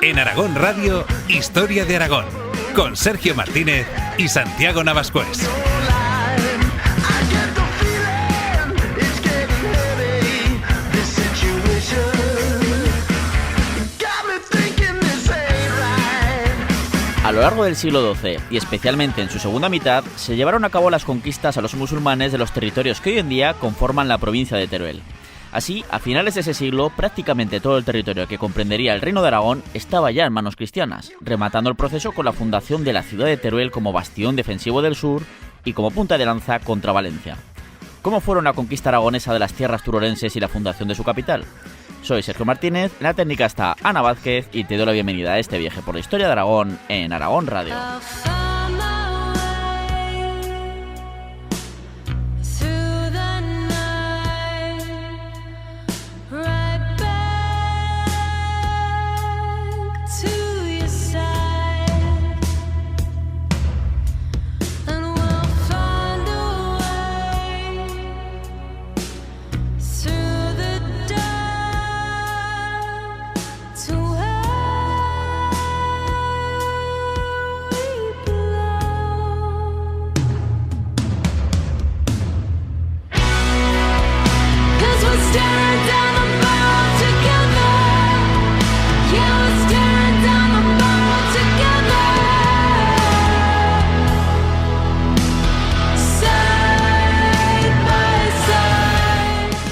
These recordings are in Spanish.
En Aragón Radio, Historia de Aragón, con Sergio Martínez y Santiago Navascués. A lo largo del siglo XII, y especialmente en su segunda mitad, se llevaron a cabo las conquistas a los musulmanes de los territorios que hoy en día conforman la provincia de Teruel. Así, a finales de ese siglo, prácticamente todo el territorio que comprendería el Reino de Aragón estaba ya en manos cristianas, rematando el proceso con la fundación de la ciudad de Teruel como bastión defensivo del sur y como punta de lanza contra Valencia. ¿Cómo fueron la conquista aragonesa de las tierras turolenses y la fundación de su capital? Soy Sergio Martínez, en la técnica está Ana Vázquez y te doy la bienvenida a este viaje por la historia de Aragón en Aragón Radio.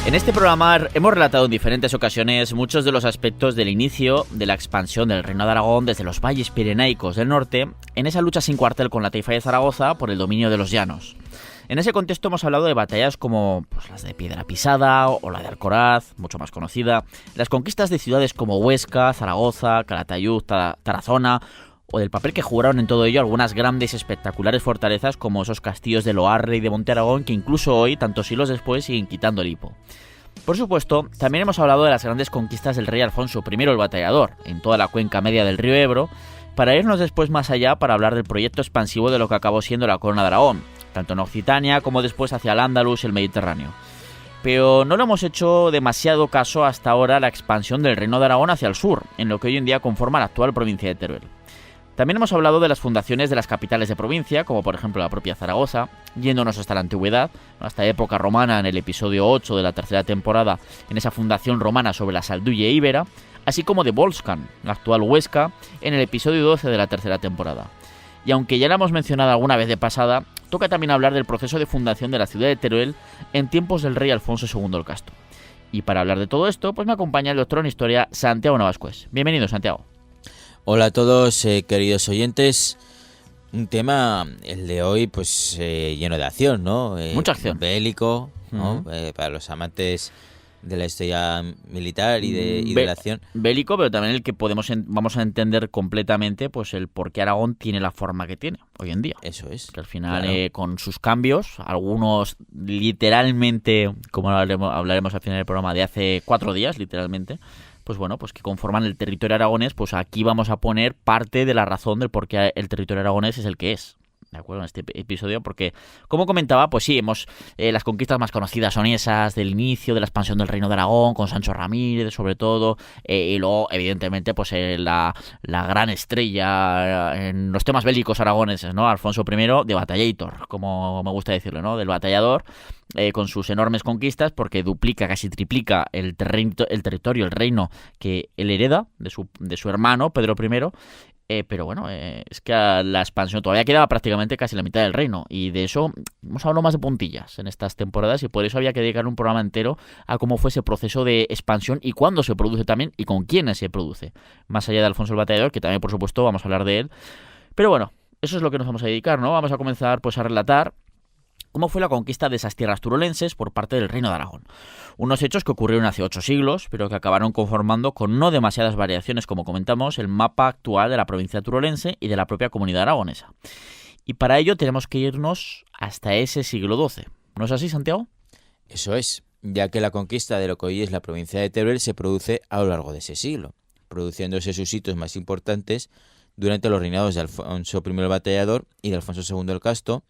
En este programa hemos relatado en diferentes ocasiones muchos de los aspectos del inicio de la expansión del Reino de Aragón desde los valles pirenaicos del norte en esa lucha sin cuartel con la taifa de Zaragoza por el dominio de los llanos. En ese contexto hemos hablado de batallas como las de Piedra Pisada o la de Alcoraz, mucho más conocida, las conquistas de ciudades como Huesca, Zaragoza, Calatayud, Tarazona, o del papel que jugaron en todo ello algunas grandes y espectaculares fortalezas como esos castillos de Loarre y de Monte Aragón que incluso hoy, tantos siglos después, siguen quitando el hipo. Por supuesto, también hemos hablado de las grandes conquistas del rey Alfonso I el Batallador, en toda la cuenca media del río Ebro, para irnos después más allá para hablar del proyecto expansivo de lo que acabó siendo la Corona de Aragón, tanto en Occitania como después hacia el Andalus y el Mediterráneo. Pero no le hemos hecho demasiado caso hasta ahora a la expansión del Reino de Aragón hacia el sur, en lo que hoy en día conforma la actual provincia de Teruel. También hemos hablado de las fundaciones de las capitales de provincia, como por ejemplo la propia Zaragoza, yéndonos hasta la antigüedad, hasta época romana en el episodio 8 de la tercera temporada, en esa fundación romana sobre la Salduye Íbera, así como de Volscan, la actual Huesca, en el episodio 12 de la tercera temporada. Y aunque ya la hemos mencionado alguna vez de pasada, toca también hablar del proceso de fundación de la ciudad de Teruel en tiempos del rey Alfonso II el Casto. Y para hablar de todo esto, pues me acompaña el doctor en Historia Santiago Navascués. Bienvenido, Santiago. Hola a todos, queridos oyentes. Un tema, el de hoy, pues lleno de acción, ¿no? Mucha acción. Bélico, ¿no? Para los amantes de la historia militar y de la acción. Bélico, pero también el que vamos a entender completamente pues el por qué Aragón tiene la forma que tiene hoy en día. Eso es. Que al final, claro, con sus cambios, algunos literalmente, como hablaremos al final del programa, de hace 4 días, literalmente, pues bueno, pues que conforman el territorio aragonés, pues aquí vamos a poner parte de la razón del por qué el territorio aragonés es el que es. ¿De acuerdo? En este episodio, porque, como comentaba, pues sí, las conquistas más conocidas son esas del inicio de la expansión del Reino de Aragón, con Sancho Ramírez, sobre todo, y luego, evidentemente, pues la gran estrella en los temas bélicos aragoneses, ¿no? Alfonso I de Batallator, como me gusta decirlo, ¿no? Del Batallador, con sus enormes conquistas, porque duplica, casi triplica el territorio, el reino que él hereda de su hermano, Pedro I. Pero bueno, es que la expansión todavía quedaba prácticamente casi la mitad del reino, y de eso hemos hablado más de puntillas en estas temporadas, y por eso había que dedicar un programa entero a cómo fue ese proceso de expansión y cuándo se produce también y con quiénes se produce, más allá de Alfonso el Batallador, que también por supuesto vamos a hablar de él. Pero bueno, eso es lo que nos vamos a dedicar, ¿no? Vamos a comenzar pues a relatar cómo fue la conquista de esas tierras turolenses por parte del Reino de Aragón. Unos hechos que ocurrieron hace 8 siglos, pero que acabaron conformando con no demasiadas variaciones, como comentamos, el mapa actual de la provincia turolense y de la propia comunidad aragonesa. Y para ello tenemos que irnos hasta ese siglo XII. ¿No es así, Santiago? Eso es, ya que la conquista de lo que hoy es la provincia de Teruel se produce a lo largo de ese siglo, produciéndose sus hitos más importantes durante los reinados de Alfonso I el Batallador y de Alfonso II el Casto,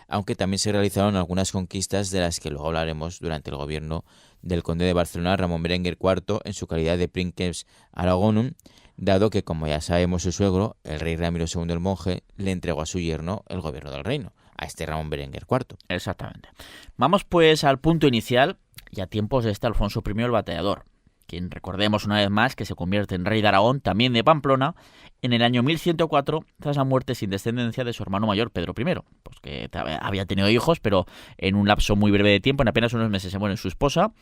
aunque también se realizaron algunas conquistas de las que luego hablaremos durante el gobierno del conde de Barcelona, Ramón Berenguer IV, en su calidad de Princeps Aragonum, dado que, como ya sabemos, su suegro, el rey Ramiro II el Monje, le entregó a su yerno el gobierno del reino, a este Ramón Berenguer IV. Exactamente. Vamos pues al punto inicial y a tiempos de este Alfonso I el Batallador, quien recordemos una vez más que se convierte en rey de Aragón, también de Pamplona, en el año 1104, tras la muerte sin descendencia de su hermano mayor Pedro I, pues que había tenido hijos, pero en un lapso muy breve de tiempo, en apenas unos meses se muere su esposa,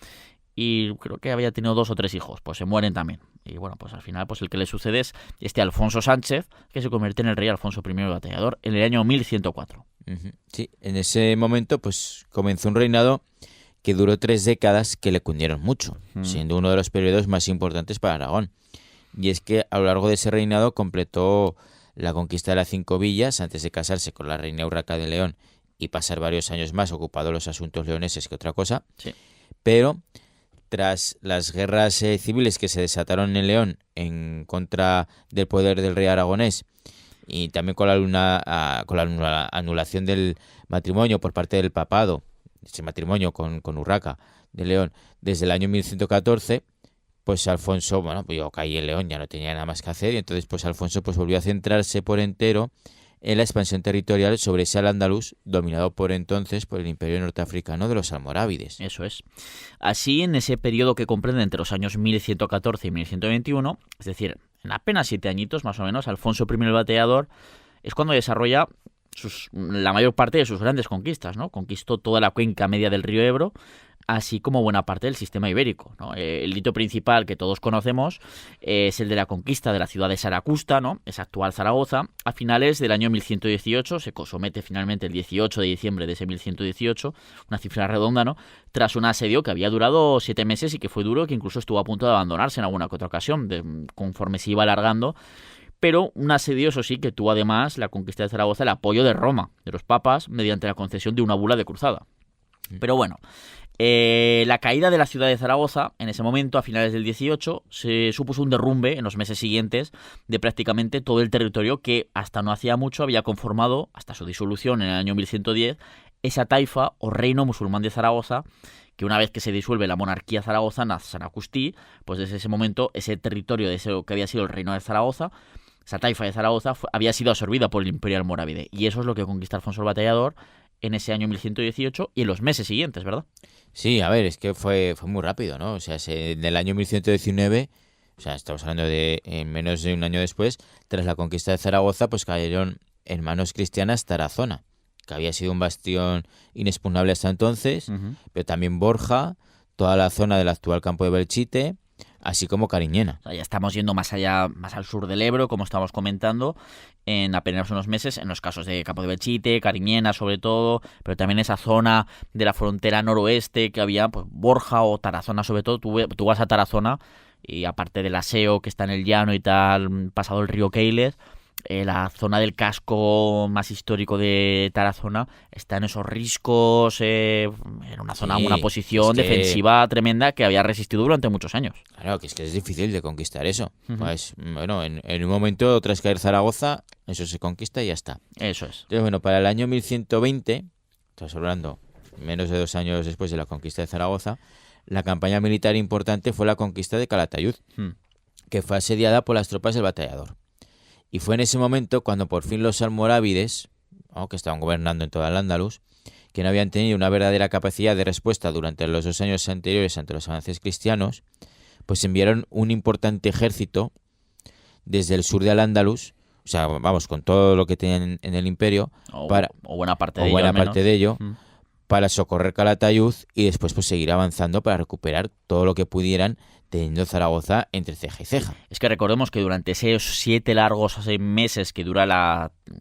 y creo que había tenido 2 o 3 hijos, pues se mueren también. Y bueno, pues al final pues el que le sucede es este Alfonso Sánchez, que se convierte en el rey Alfonso I el Batallador en el año 1104. Sí, en ese momento pues comenzó un reinado que duró 3 décadas que le cundieron mucho, siendo uno de los periodos más importantes para Aragón. Y es que a lo largo de ese reinado completó la conquista de las 5 villas antes de casarse con la reina Urraca de León y pasar varios años más ocupado en los asuntos leoneses que otra cosa. Sí. Pero tras las guerras civiles que se desataron en León en contra del poder del rey aragonés y también con la anulación del matrimonio por parte del papado, ese matrimonio con Urraca de León, desde el año 1114, pues Alfonso, bueno, pues yo caí en León, ya no tenía nada más que hacer, y entonces pues Alfonso pues volvió a centrarse por entero en la expansión territorial sobre ese Al-Ándalus, dominado por entonces por el imperio norteafricano de los almorávides. Eso es. Así, en ese periodo que comprende entre los años 1114 y 1121, es decir, en apenas 7 añitos más o menos, Alfonso I el Batallador es cuando desarrolla la mayor parte de sus grandes conquistas, ¿no? Conquistó toda la cuenca media del río Ebro, así como buena parte del sistema ibérico, ¿no? El hito principal que todos conocemos es el de la conquista de la ciudad de Saracusta, ¿no? Esa actual Zaragoza, a finales del año 1118, se somete finalmente el 18 de diciembre de ese 1118, una cifra redonda, ¿no? Tras un asedio que había durado 7 meses y que fue duro, que incluso estuvo a punto de abandonarse en alguna que otra ocasión, conforme se iba alargando. Pero un asedio, eso sí, que tuvo además la conquista de Zaragoza el apoyo de Roma, de los papas, mediante la concesión de una bula de cruzada. Pero bueno, la caída de la ciudad de Zaragoza, en ese momento, a finales del 18, se supuso un derrumbe en los meses siguientes de prácticamente todo el territorio que hasta no hacía mucho había conformado, hasta su disolución en el año 1110, esa taifa o reino musulmán de Zaragoza, que una vez que se disuelve la monarquía zaragozana Saracustí, pues desde ese momento ese territorio de ese que había sido el reino de Zaragoza, esa taifa de Zaragoza, había sido absorbida por el imperio almorávide. Y eso es lo que conquista Alfonso el Batallador en ese año 1118 y en los meses siguientes, ¿verdad? Sí, a ver, es que fue muy rápido, ¿no? O sea, en el año 1119, o sea, estamos hablando de menos de un año después, tras la conquista de Zaragoza, pues cayeron en manos cristianas Tarazona, que había sido un bastión inexpugnable hasta entonces, pero también Borja, toda la zona del actual campo de Belchite, así como Cariñena. O sea, ya estamos yendo más allá, más al sur del Ebro, como estamos comentando, en apenas unos meses, en los casos de Campo de Belchite, Cariñena sobre todo, pero también esa zona de la frontera noroeste que había, pues Borja o Tarazona sobre todo. Tú vas a Tarazona y aparte del aseo que está en el llano y tal, pasado el río Keiles, la zona del casco más histórico de Tarazona está en esos riscos, en una zona, una posición defensiva tremenda que había resistido durante muchos años. Claro, que es difícil de conquistar eso. Pues bueno, en un momento tras caer Zaragoza, eso se conquista y ya está. Eso es. Entonces, bueno, para el año 1120, estamos hablando menos de 2 años después de la conquista de Zaragoza, la campaña militar importante fue la conquista de Calatayud, que fue asediada por las tropas del Batallador. Y fue en ese momento cuando por fin los almorávides, que estaban gobernando en toda el Andaluz, que no habían tenido una verdadera capacidad de respuesta durante los 2 años anteriores ante los avances cristianos, pues enviaron un importante ejército desde el sur de Al-Ándalus, o sea, vamos, con todo lo que tenían en el imperio, o buena parte de ello, para socorrer Calatayud y después pues seguir avanzando para recuperar todo lo que pudieran, teniendo Zaragoza entre ceja y ceja. Es que recordemos que durante esos 7 largos meses que dura el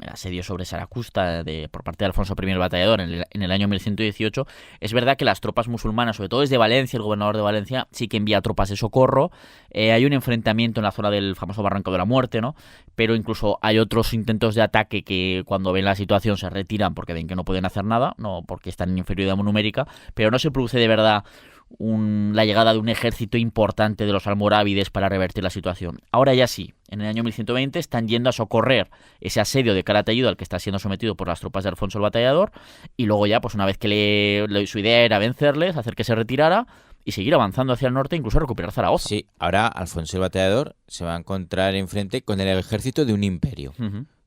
asedio sobre Saracusta por parte de Alfonso I el Batallador en el año 1118, es verdad que las tropas musulmanas, sobre todo desde Valencia, el gobernador de Valencia, sí que envía tropas de socorro. Hay un enfrentamiento en la zona del famoso Barranco de la Muerte, ¿no? Pero incluso hay otros intentos de ataque que cuando ven la situación se retiran porque ven que no pueden hacer nada, no porque están en inferioridad numérica, pero no se produce de verdad la llegada de un ejército importante de los almorávides para revertir la situación. Ahora ya sí, en el año 1120 están yendo a socorrer ese asedio de Calatayud al que está siendo sometido por las tropas de Alfonso el Batallador, y luego ya, pues una vez que su idea era vencerles, hacer que se retirara y seguir avanzando hacia el norte, incluso recuperar Zaragoza. Sí, ahora Alfonso el Batallador se va a encontrar enfrente con el ejército de un imperio,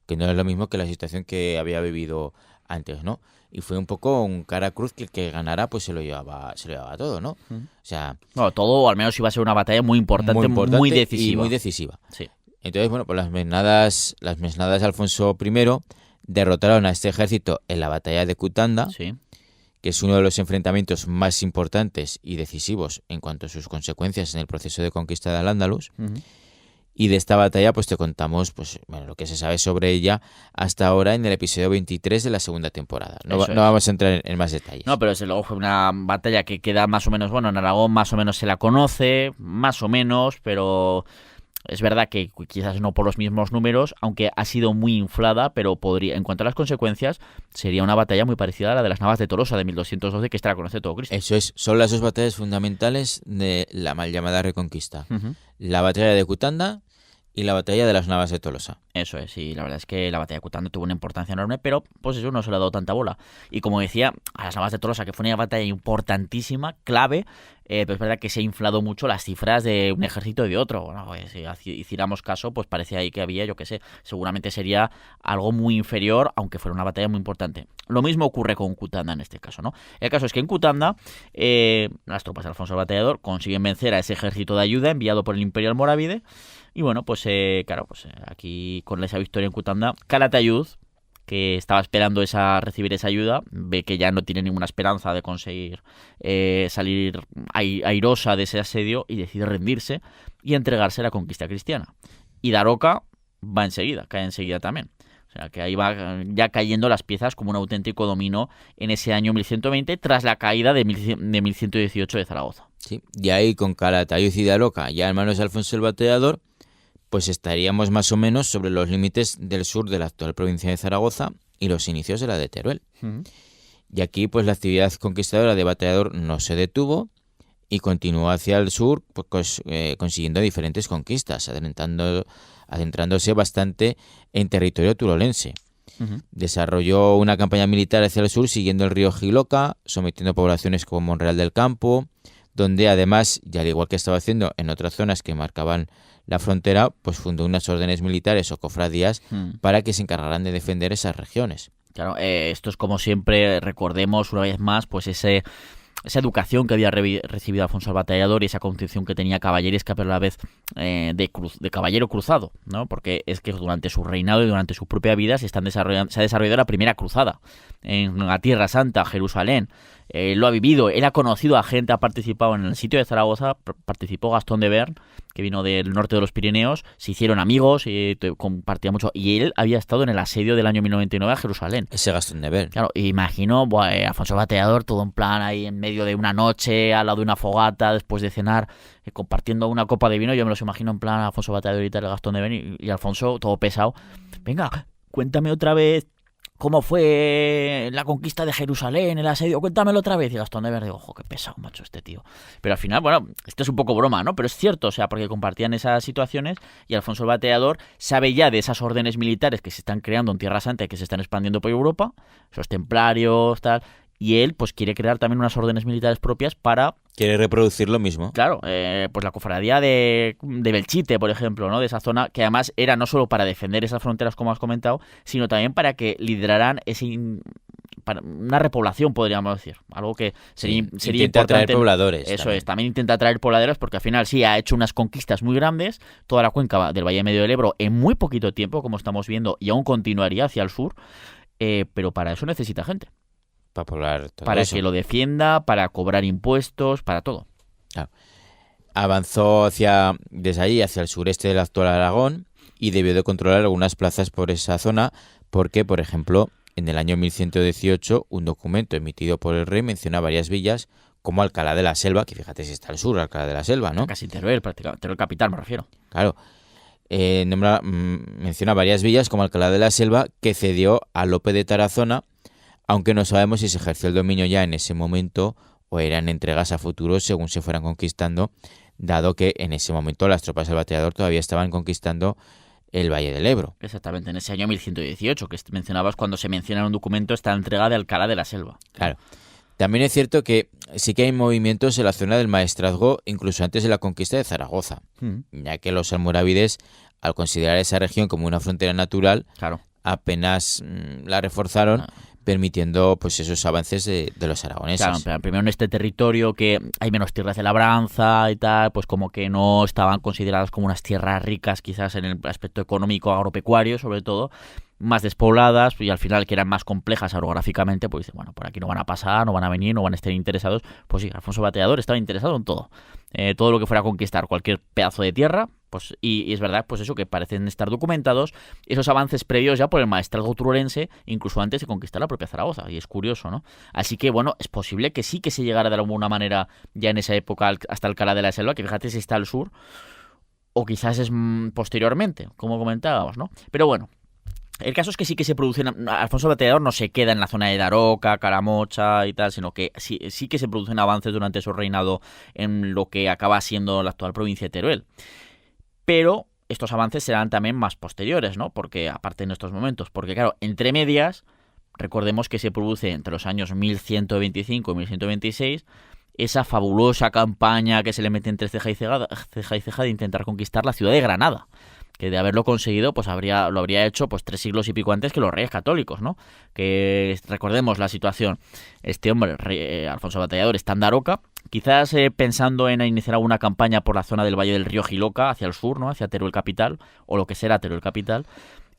que no es lo mismo que la situación que había vivido antes, ¿no? Y fue un poco un cara cruz que el que ganara pues se lo llevaba todo, ¿no? O sea, bueno, todo, o al menos iba a ser una batalla muy importante muy decisiva. Y muy decisiva. Sí. Entonces, bueno, pues las mesnadas de Alfonso I derrotaron a este ejército en la batalla de Cutanda, Sí. que es uno de los enfrentamientos más importantes y decisivos en cuanto a sus consecuencias en el proceso de conquista de Al-Ándalus. Y de esta batalla pues te contamos pues bueno, lo que se sabe sobre ella hasta ahora en el episodio 23 de la segunda temporada. No vamos a entrar en más detalles. No, pero desde luego fue una batalla que queda más o menos, bueno, en Aragón más o menos se la conoce, más o menos, pero es verdad que quizás no por los mismos números, aunque ha sido muy inflada, pero podría, en cuanto a las consecuencias, sería una batalla muy parecida a la de las Navas de Tolosa de 1212, que esta la conoce todo Cristo. Eso es, son las dos batallas fundamentales de la mal llamada Reconquista. La batalla de Cutanda y la batalla de las Navas de Tolosa. Eso es, y la verdad es que la batalla de Cutanda tuvo una importancia enorme, pero pues eso no se le ha dado tanta bola. Y como decía, a las Navas de Tolosa, que fue una batalla importantísima, clave, pero es verdad que se ha inflado mucho las cifras de un ejército y de otro. Bueno, pues, si hiciéramos caso, pues parecía ahí que había, yo qué sé, seguramente sería algo muy inferior, aunque fuera una batalla muy importante. Lo mismo ocurre con Cutanda en este caso, ¿no? El caso es que en Cutanda, las tropas de Alfonso el Batallador consiguen vencer a ese ejército de ayuda enviado por el Imperio Almorávide. Y bueno, pues claro, pues aquí con esa victoria en Cutanda, Calatayud, que estaba esperando recibir esa ayuda, ve que ya no tiene ninguna esperanza de conseguir salir airosa de ese asedio y decide rendirse y entregarse a la conquista cristiana. Y Daroca va enseguida, cae enseguida también. O sea, que ahí va ya cayendo las piezas como un auténtico dominio en ese año 1120 tras la caída de 1118 de Zaragoza. Sí, y ahí con Calatayud y Daroca ya en manos de Alfonso el Batallador, pues estaríamos más o menos sobre los límites del sur de la actual provincia de Zaragoza y los inicios de la de Teruel. Y aquí pues la actividad conquistadora de Batallador no se detuvo y continuó hacia el sur pues, consiguiendo diferentes conquistas, adentrándose bastante en territorio turolense. Desarrolló una campaña militar hacia el sur siguiendo el río Giloca, sometiendo poblaciones como Monreal del Campo, donde además, y al igual que estaba haciendo en otras zonas que marcaban la frontera, pues fundó unas órdenes militares o cofradías para que se encargaran de defender esas regiones. Claro, esto es como siempre, recordemos una vez más, pues esa educación que había recibido Alfonso el Batallador y esa concepción que tenía caballeresca, pero a la vez de caballero cruzado, ¿no? Porque es que durante su reinado y durante su propia vida se ha desarrollado la primera cruzada en la Tierra Santa, Jerusalén. Lo ha vivido, él ha conocido a gente, ha participado en el sitio de Zaragoza, participó Gastón de Bern, que vino del norte de los Pirineos, se hicieron amigos y compartía mucho, y él había estado en el asedio del año 1099 a Jerusalén. Ese Gastón de Bern. Claro, imagino Alfonso el Batallador, todo en plan ahí en medio de una noche, al lado de una fogata, después de cenar, compartiendo una copa de vino. Yo me los imagino en plan Alfonso el Batallador y tal, el Gastón de Bern, y Alfonso todo pesado. Venga, cuéntame otra vez cómo fue la conquista de Jerusalén, el asedio, cuéntamelo otra vez. Y Gastón de Bern, digo, ojo, qué pesado, macho, este tío. Pero al final, bueno, esto es un poco broma, ¿no? Pero es cierto, o sea, porque compartían esas situaciones y Alfonso el Batallador sabe ya de esas órdenes militares que se están creando en Tierra Santa y que se están expandiendo por Europa, esos templarios, tal, y él, pues, quiere crear también unas órdenes militares propias para... Quiere reproducir lo mismo. Claro, pues la cofradía de Belchite, por ejemplo, ¿no? De esa zona, que además era no solo para defender esas fronteras, como has comentado, sino también para que lideraran una repoblación, podríamos decir. Algo que sería intenta importante. Atraer pobladores. Eso también. También intenta atraer pobladores, porque al final sí ha hecho unas conquistas muy grandes, toda la cuenca del Valle Medio del Ebro en muy poquito tiempo, como estamos viendo, y aún continuaría hacia el sur, pero para eso necesita gente. Para poblar todo para eso. Que lo defienda, para cobrar impuestos, para todo. Claro. Avanzó desde allí hacia el sureste del actual Aragón y debió de controlar algunas plazas por esa zona porque, por ejemplo, en el año 1118 un documento emitido por el rey menciona varias villas como Alcalá de la Selva, que fíjate si está al sur, Alcalá de la Selva, ¿no? Casi Teruel, prácticamente, Teruel capital me refiero. Claro. Menciona varias villas como Alcalá de la Selva que cedió a Lope de Tarazona, aunque no sabemos si se ejerció el dominio ya en ese momento o eran entregas a futuro según se fueran conquistando, dado que en ese momento las tropas del batallador todavía estaban conquistando el Valle del Ebro. Exactamente, en ese año 1118 que mencionabas cuando se menciona en un documento esta entrega de Alcalá de la Selva. Claro. También es cierto que sí que hay movimientos en la zona del maestrazgo incluso antes de la conquista de Zaragoza, ya que los almorávides, al considerar esa región como una frontera natural, claro, apenas la reforzaron, permitiendo pues esos avances de los aragoneses. Claro, pero primero en este territorio que hay menos tierras de labranza y tal, pues como que no estaban consideradas como unas tierras ricas quizás en el aspecto económico agropecuario sobre todo, más despobladas y al final que eran más complejas orográficamente, pues dicen, bueno, por aquí no van a pasar, no van a venir, no van a estar interesados. Pues sí, Alfonso Bateador estaba interesado en todo. Todo lo que fuera a conquistar cualquier pedazo de tierra, pues y es verdad, pues eso, que parecen estar documentados esos avances previos ya por el maestrazgo turolense, incluso antes de conquistar la propia Zaragoza, y es curioso, ¿no? Así que, bueno, es posible que sí que se llegara de alguna manera ya en esa época hasta Alcalá de la Selva, que fíjate si está al sur, o quizás es posteriormente, como comentábamos, ¿no? Pero bueno, el caso es que sí que se producen. Alfonso Bateador no se queda en la zona de Daroca, Caramocha y tal, sino que sí que se producen avances durante su reinado en lo que acaba siendo la actual provincia de Teruel. Pero estos avances serán también más posteriores, ¿no? Porque, aparte en estos momentos, porque claro, entre medias, recordemos que se produce entre los años 1125 y 1126 esa fabulosa campaña que se le mete entre ceja y ceja de intentar conquistar la ciudad de Granada, que de haberlo conseguido pues lo habría hecho pues 3 siglos y pico antes que los reyes católicos, ¿no? Que recordemos la situación, este hombre, Alfonso Batallador, está en Daroca, quizás pensando en iniciar alguna campaña por la zona del Valle del Río Jiloca, hacia el sur, ¿no? Hacia Teruel capital, o lo que será Teruel capital,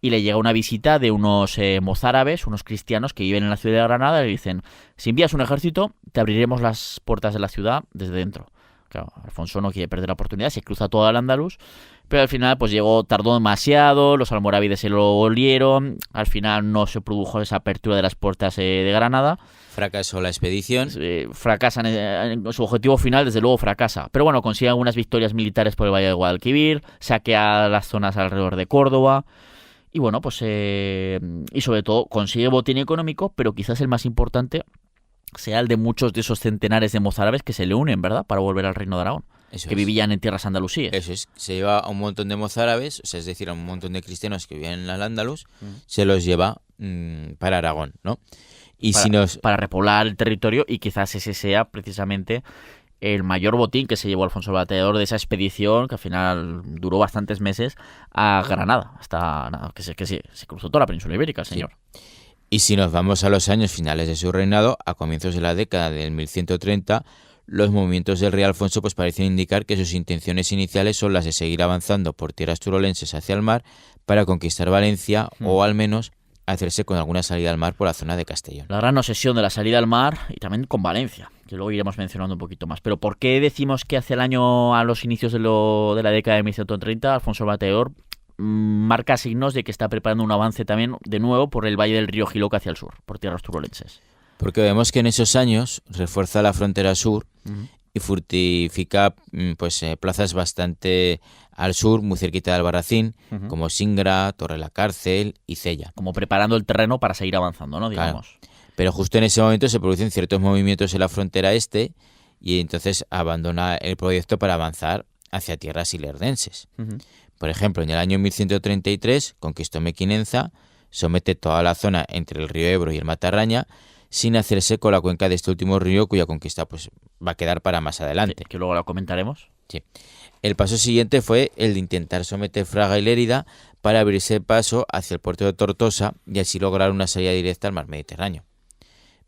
y le llega una visita de unos mozárabes, unos cristianos que viven en la ciudad de Granada, y le dicen, si envías un ejército, te abriremos las puertas de la ciudad desde dentro. Claro, Alfonso no quiere perder la oportunidad, se cruza todo el Andaluz, pero al final pues tardó demasiado, los almorávides se lo olieron, al final no se produjo esa apertura de las puertas de Granada. Fracasó la expedición. Fracasan, su objetivo final desde luego fracasa, pero bueno, consigue algunas victorias militares por el Valle de Guadalquivir, saquea las zonas alrededor de Córdoba, y bueno, pues y sobre todo consigue botín económico, pero quizás el más importante sea el de muchos de esos centenares de mozárabes que se le unen, ¿verdad?, para volver al Reino de Aragón, que vivían en tierras andalusíes. Eso es, se lleva a un montón de mozárabes, o sea, es decir, a un montón de cristianos que vivían en el Andaluz, se los lleva para Aragón, ¿no? Y para repoblar el territorio, y quizás ese sea precisamente el mayor botín que se llevó Alfonso el Bateador de esa expedición, que al final duró bastantes meses, a Granada, hasta que se cruzó toda la península ibérica, el señor. Sí. Y si nos vamos a los años finales de su reinado, a comienzos de la década del 1130, los movimientos del rey Alfonso pues parecen indicar que sus intenciones iniciales son las de seguir avanzando por tierras turolenses hacia el mar para conquistar Valencia o al menos hacerse con alguna salida al mar por la zona de Castellón. La gran obsesión de la salida al mar y también con Valencia, que luego iremos mencionando un poquito más. Pero ¿por qué decimos que hace el año, a los inicios de la década de 1130, Alfonso el Bateador marca signos de que está preparando un avance también de nuevo por el valle del río Jiloca hacia el sur, por tierras turolenses? Porque vemos que en esos años refuerza la frontera sur y fortifica plazas bastante al sur, muy cerquita de Albarracín, como Singra, Torre la Cárcel y Cella. Como preparando el terreno para seguir avanzando, ¿no? Digamos. Claro. Pero justo en ese momento se producen ciertos movimientos en la frontera este y entonces abandona el proyecto para avanzar hacia tierras ilerdenses. Por ejemplo, en el año 1133 conquistó Mequinenza, somete toda la zona entre el río Ebro y el Matarraña, sin hacerse con la cuenca de este último río, cuya conquista pues va a quedar para más adelante. Sí, que luego la comentaremos. Sí. El paso siguiente fue el de intentar someter Fraga y Lérida para abrirse paso hacia el puerto de Tortosa y así lograr una salida directa al mar Mediterráneo.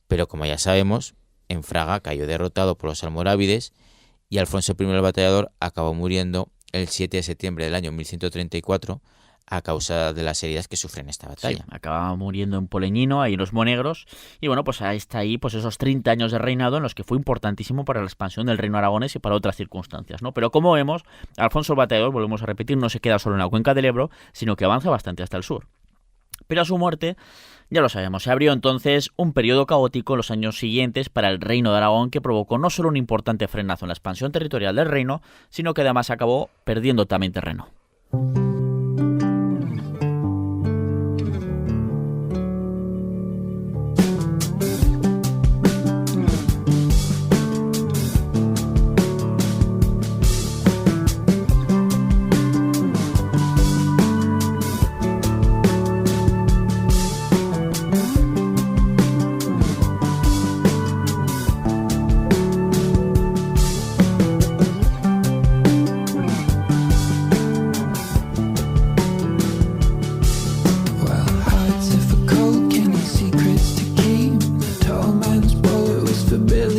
Pero como ya sabemos, en Fraga cayó derrotado por los almorávides y Alfonso I el Batallador acabó muriendo el 7 de septiembre del año 1134 a causa de las heridas que sufre en esta batalla. Sí, acaba muriendo en Poleñino, ahí en los Monegros, y bueno, pues ahí está pues esos 30 años de reinado en los que fue importantísimo para la expansión del reino aragonés y para otras circunstancias, ¿no? Pero como vemos, Alfonso el Batallador, volvemos a repetir, no se queda solo en la cuenca del Ebro, sino que avanza bastante hasta el sur. Pero a su muerte, ya lo sabemos, se abrió entonces un periodo caótico en los años siguientes para el reino de Aragón que provocó no solo un importante frenazo en la expansión territorial del reino, sino que además acabó perdiendo también terreno.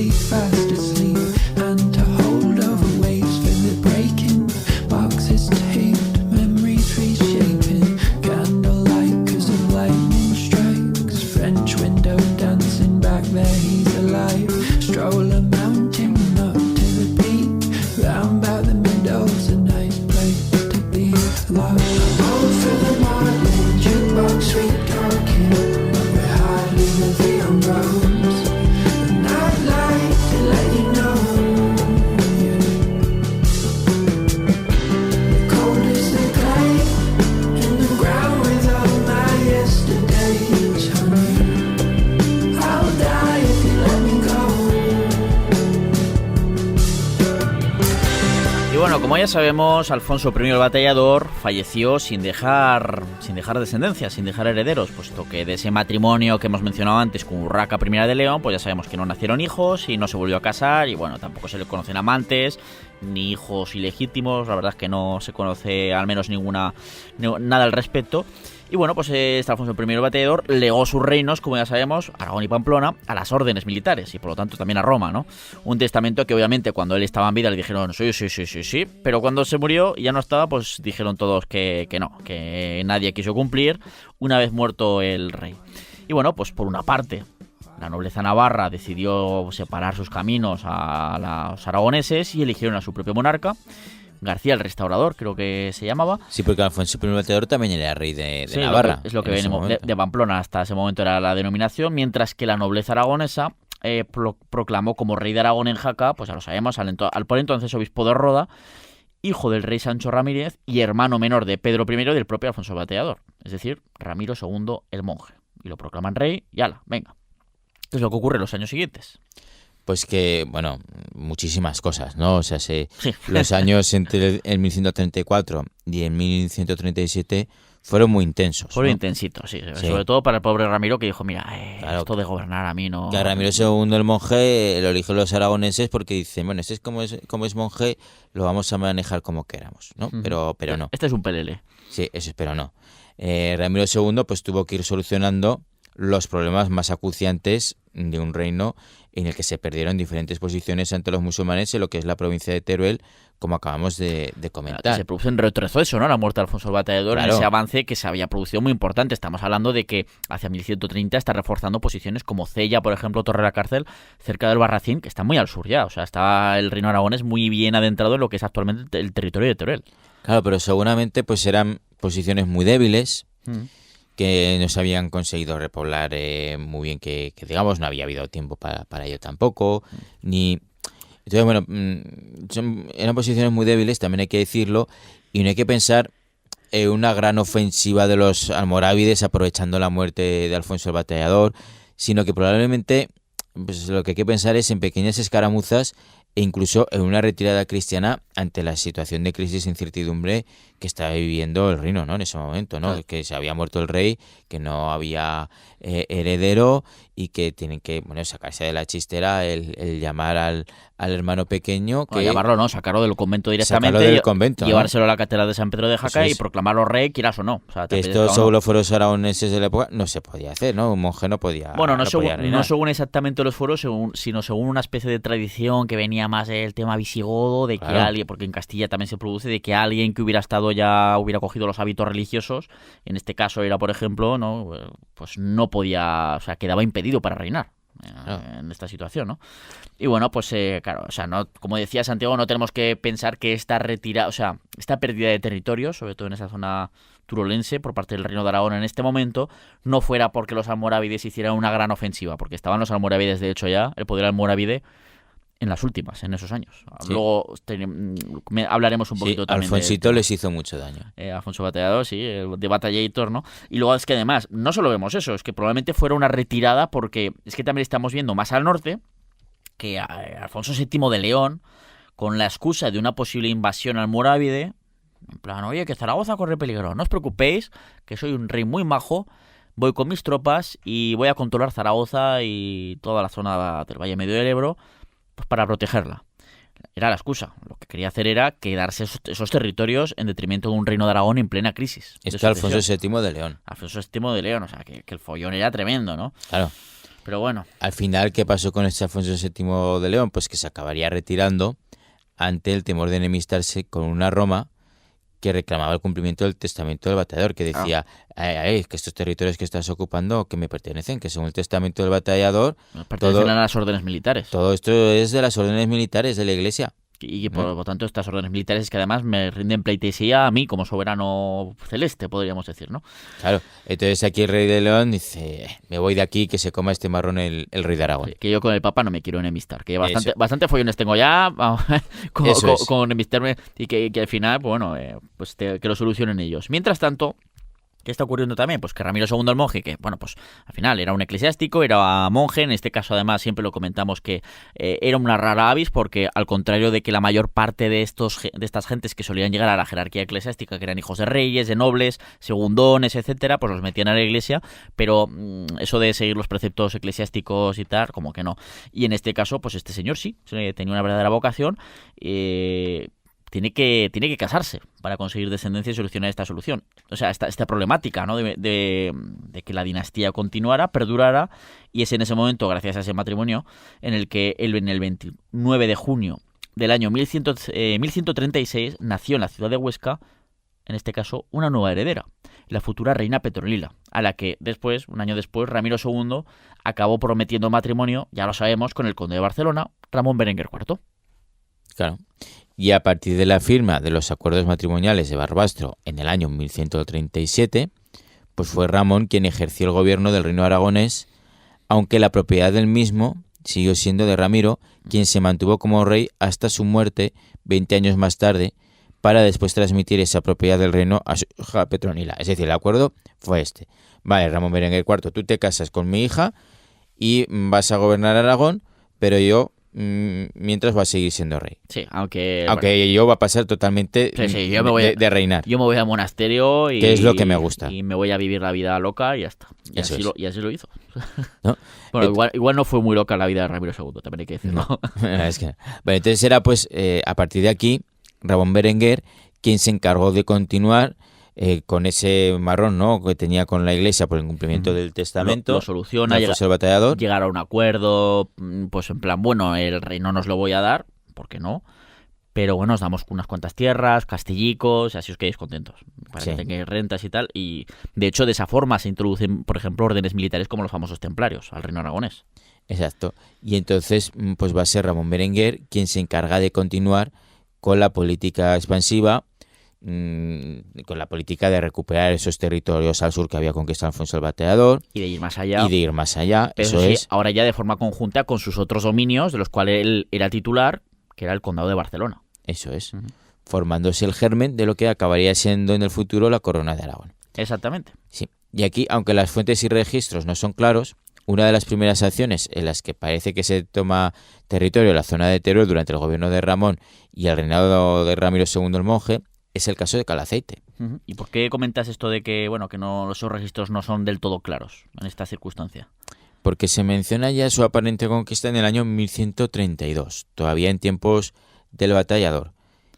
sleep, fast asleep, and to hold over waves, feel it breaking, boxes taped, memories reshaping, candlelight 'cause the lightning strikes, French window dancing back there, he's alive, stroll a mountain up to the peak, round about the middle's a nice place to be, love, roll through the modeling, jukebox, sweet talking, we're hardly the young rose, and I'd like to let you know, yeah. The cold is the clay in the ground with all my yesterdays, honey, I'll die if you let me go. Y bueno, como ya sabemos, Alfonso I el Batallador falleció sin dejar descendencia, sin dejar herederos, puesto que de ese matrimonio que hemos mencionado antes con Urraca I de León, pues ya sabemos que no nacieron hijos y no se volvió a casar, y bueno, tampoco se le conocen amantes ni hijos ilegítimos, la verdad es que no se conoce al menos nada al respecto. Y bueno, pues este Alfonso I el Batallador legó sus reinos, como ya sabemos, Aragón y Pamplona, a las órdenes militares y por lo tanto también a Roma, ¿no? Un testamento que obviamente cuando él estaba en vida le dijeron sí, pero cuando se murió y ya no estaba, pues dijeron todos que no, que nadie quiso cumplir una vez muerto el rey. Y bueno, pues por una parte, la nobleza navarra decidió separar sus caminos a los aragoneses y eligieron a su propio monarca, García el Restaurador, creo que se llamaba. Sí, porque Alfonso I el Batallador también era rey de Sí, Navarra. Es lo que venimos de Pamplona, hasta ese momento era la denominación, mientras que la nobleza aragonesa proclamó como rey de Aragón en Jaca, pues ya lo sabemos, al por entonces obispo de Roda, hijo del rey Sancho Ramírez y hermano menor de Pedro I y del propio Alfonso el Batallador, es decir, Ramiro II el monje. Y lo proclaman rey y ala, venga. ¿Qué es lo que ocurre en los años siguientes? Pues que, bueno, muchísimas cosas, ¿no? O sea, Sí. los años entre el 1134 y el 1137 fueron muy intensos. Fueron ¿no? intensitos, sí. Sí. Sobre todo para el pobre Ramiro, que dijo, mira, Claro. esto de gobernar a mí no... Que a Ramiro II el monje lo eligen los aragoneses porque dicen, bueno, este es como es monje, lo vamos a manejar como queramos, ¿no? Pero no. Este es un pelele. Sí, eso pero no. Ramiro II pues tuvo que ir solucionando los problemas más acuciantes de un reino en el que se perdieron diferentes posiciones ante los musulmanes en lo que es la provincia de Teruel, como acabamos de comentar. Se produce un retroceso, ¿no? La muerte de Alfonso el Batallador, Claro. en ese avance que se había producido muy importante. Estamos hablando de que hacia 1130 está reforzando posiciones como Cella, por ejemplo, Torre la Cárcel, cerca del Barracín, que está muy al sur ya. O sea, está el reino aragonés muy bien adentrado en lo que es actualmente el territorio de Teruel. Claro, pero seguramente pues eran posiciones muy débiles, que no se habían conseguido repoblar muy bien, que digamos no había habido tiempo para ello tampoco, ni... Entonces, bueno, eran posiciones muy débiles, también hay que decirlo, y no hay que pensar en una gran ofensiva de los almorávides aprovechando la muerte de Alfonso el Batallador, sino que probablemente pues, lo que hay que pensar es en pequeñas escaramuzas e incluso en una retirada cristiana ante la situación de crisis e incertidumbre que estaba viviendo el reino, ¿no? En ese momento, ¿no? Claro. Que se había muerto el rey, que no había heredero y que tienen que, bueno, sacarse de la chistera el llamar al hermano pequeño. Que llamarlo, ¿no? Sacarlo del convento directamente. Sacarlo del convento, llevárselo a la catedral de San Pedro de Jaca Eso es. y proclamarlo rey, quieras o no. O sea, Que estos según los fueros aragoneses de la época no se podía hacer, ¿no? Un monje no podía. Bueno, no, podía reinar. no según exactamente los fueros, sino según una especie de tradición que venía más del tema visigodo, de que Claro. alguien, porque en Castilla también se produce, de que alguien que hubiera estado ya, hubiera cogido los hábitos religiosos, en este caso era, por ejemplo, ¿no? Pues no podía, o sea, quedaba impedido para reinar. En esta situación, ¿no? Y bueno, pues claro, o sea, no, como decía Santiago, no tenemos que pensar que esta retirada, o sea, esta pérdida de territorio, sobre todo en esa zona turolense por parte del Reino de Aragón en este momento, no fuera porque los almorávides hicieran una gran ofensiva, porque estaban los almorávides, de hecho, ya, el poder almorávide en las últimas, en esos años. Sí. Luego hablaremos un poquito también Alfonsito de les hizo mucho daño. Alfonso Batallador, sí, de Batallator, ¿no? Y luego es que además, no solo vemos eso, es que probablemente fuera una retirada porque es que también estamos viendo más al norte que Alfonso VII de León, con la excusa de una posible invasión almorávide, en plan, oye, que Zaragoza corre peligro, no os preocupéis, que soy un rey muy majo, voy con mis tropas y voy a controlar Zaragoza y toda la zona del Valle Medio del Ebro, pues para protegerla. Era la excusa. Lo que quería hacer era quedarse esos territorios en detrimento de un reino de Aragón en plena crisis. Esto Alfonso VII de León. Alfonso VII de León, o sea, que el follón era tremendo, ¿no? Claro. Pero bueno. Al final, ¿qué pasó con este Alfonso VII de León? Pues que se acabaría retirando ante el temor de enemistarse con una Roma que reclamaba el cumplimiento del testamento del batallador, que decía que estos territorios que estás ocupando que me pertenecen, que según el testamento del batallador Pertenecen a las órdenes militares. todo esto es de las órdenes militares de la Iglesia. Y por lo tanto estas órdenes militares que además me rinden pleitesía a mí como soberano celeste, podríamos decir, ¿no? Claro, entonces aquí el rey de León dice, me voy de aquí, que se coma este marrón el rey de Aragón. Sí, que yo con el Papa no me quiero enemistar, que Eso. bastante follones tengo ya Eso es. con enemistarme y que al final, pues bueno, que lo solucionen ellos. Mientras tanto, ¿qué está ocurriendo también? Pues que Ramiro II el monje, que bueno, pues al final era un eclesiástico, era monje, en este caso además siempre lo comentamos que era una rara avis, porque al contrario de que la mayor parte de estas gentes que solían llegar a la jerarquía eclesiástica, que eran hijos de reyes, de nobles, segundones, etcétera, pues los metían a la iglesia, pero eso de seguir los preceptos eclesiásticos y tal, como que no. Y en este caso, pues este señor sí, tenía una verdadera vocación, tiene que casarse para conseguir descendencia y solucionar esta problemática, ¿no? de que la dinastía continuara, perdurara, y es en ese momento, gracias a ese matrimonio, en el que en el 29 de junio del año 1136 nació en la ciudad de Huesca, en este caso, una nueva heredera, la futura reina Petronila, a la que después, un año después, Ramiro II acabó prometiendo matrimonio, ya lo sabemos, con el conde de Barcelona, Ramón Berenguer IV. Claro. Y a partir de la firma de los acuerdos matrimoniales de Barbastro en el año 1137, pues fue Ramón quien ejerció el gobierno del reino aragonés, aunque la propiedad del mismo siguió siendo de Ramiro, quien se mantuvo como rey hasta su muerte 20 años más tarde, para después transmitir esa propiedad del reino a su hija Petronila. Es decir, el acuerdo fue este. Vale, Ramón Berenguer IV, tú te casas con mi hija y vas a gobernar Aragón, pero yo mientras va a seguir siendo rey. Sí, aunque yo va a pasar totalmente yo me voy de reinar. Yo me voy al monasterio y... Que es lo que me gusta. Y me voy a vivir la vida loca y ya está. Y así lo hizo. ¿No? Bueno, igual no fue muy loca la vida de Ramiro II, también hay que decirlo. No, es que... Bueno, entonces era pues a partir de aquí Ramón Berenguer quien se encargó de continuar con ese marrón, ¿no?, que tenía con la Iglesia por el cumplimiento del testamento. Lo soluciona, el batallador. Llegar a un acuerdo, pues en plan, bueno, el rey no nos lo voy a dar, ¿por qué no? Pero bueno, os damos unas cuantas tierras, castillicos, y así os quedéis contentos. Para que tengáis rentas y tal. Y de hecho, de esa forma se introducen, por ejemplo, órdenes militares como los famosos templarios al reino aragonés. Exacto. Y entonces, pues va a ser Ramón Berenguer quien se encarga de continuar con la política expansiva, con la política de recuperar esos territorios al sur que había conquistado Alfonso el Bateador. Y de ir más allá. Pero eso sí, es. Ahora ya de forma conjunta con sus otros dominios, de los cuales él era titular, que era el condado de Barcelona. Eso es. Formándose el germen de lo que acabaría siendo en el futuro la corona de Aragón. Exactamente. Sí. Y aquí, aunque las fuentes y registros no son claros, una de las primeras acciones en las que parece que se toma territorio en la zona de Teruel durante el gobierno de Ramón y el reinado de Ramiro II el monje es el caso de Calaceite. ¿Y por qué comentas esto de que, bueno, que no, esos registros no son del todo claros en esta circunstancia? Porque se menciona ya su aparente conquista en el año 1132, todavía en tiempos del batallador.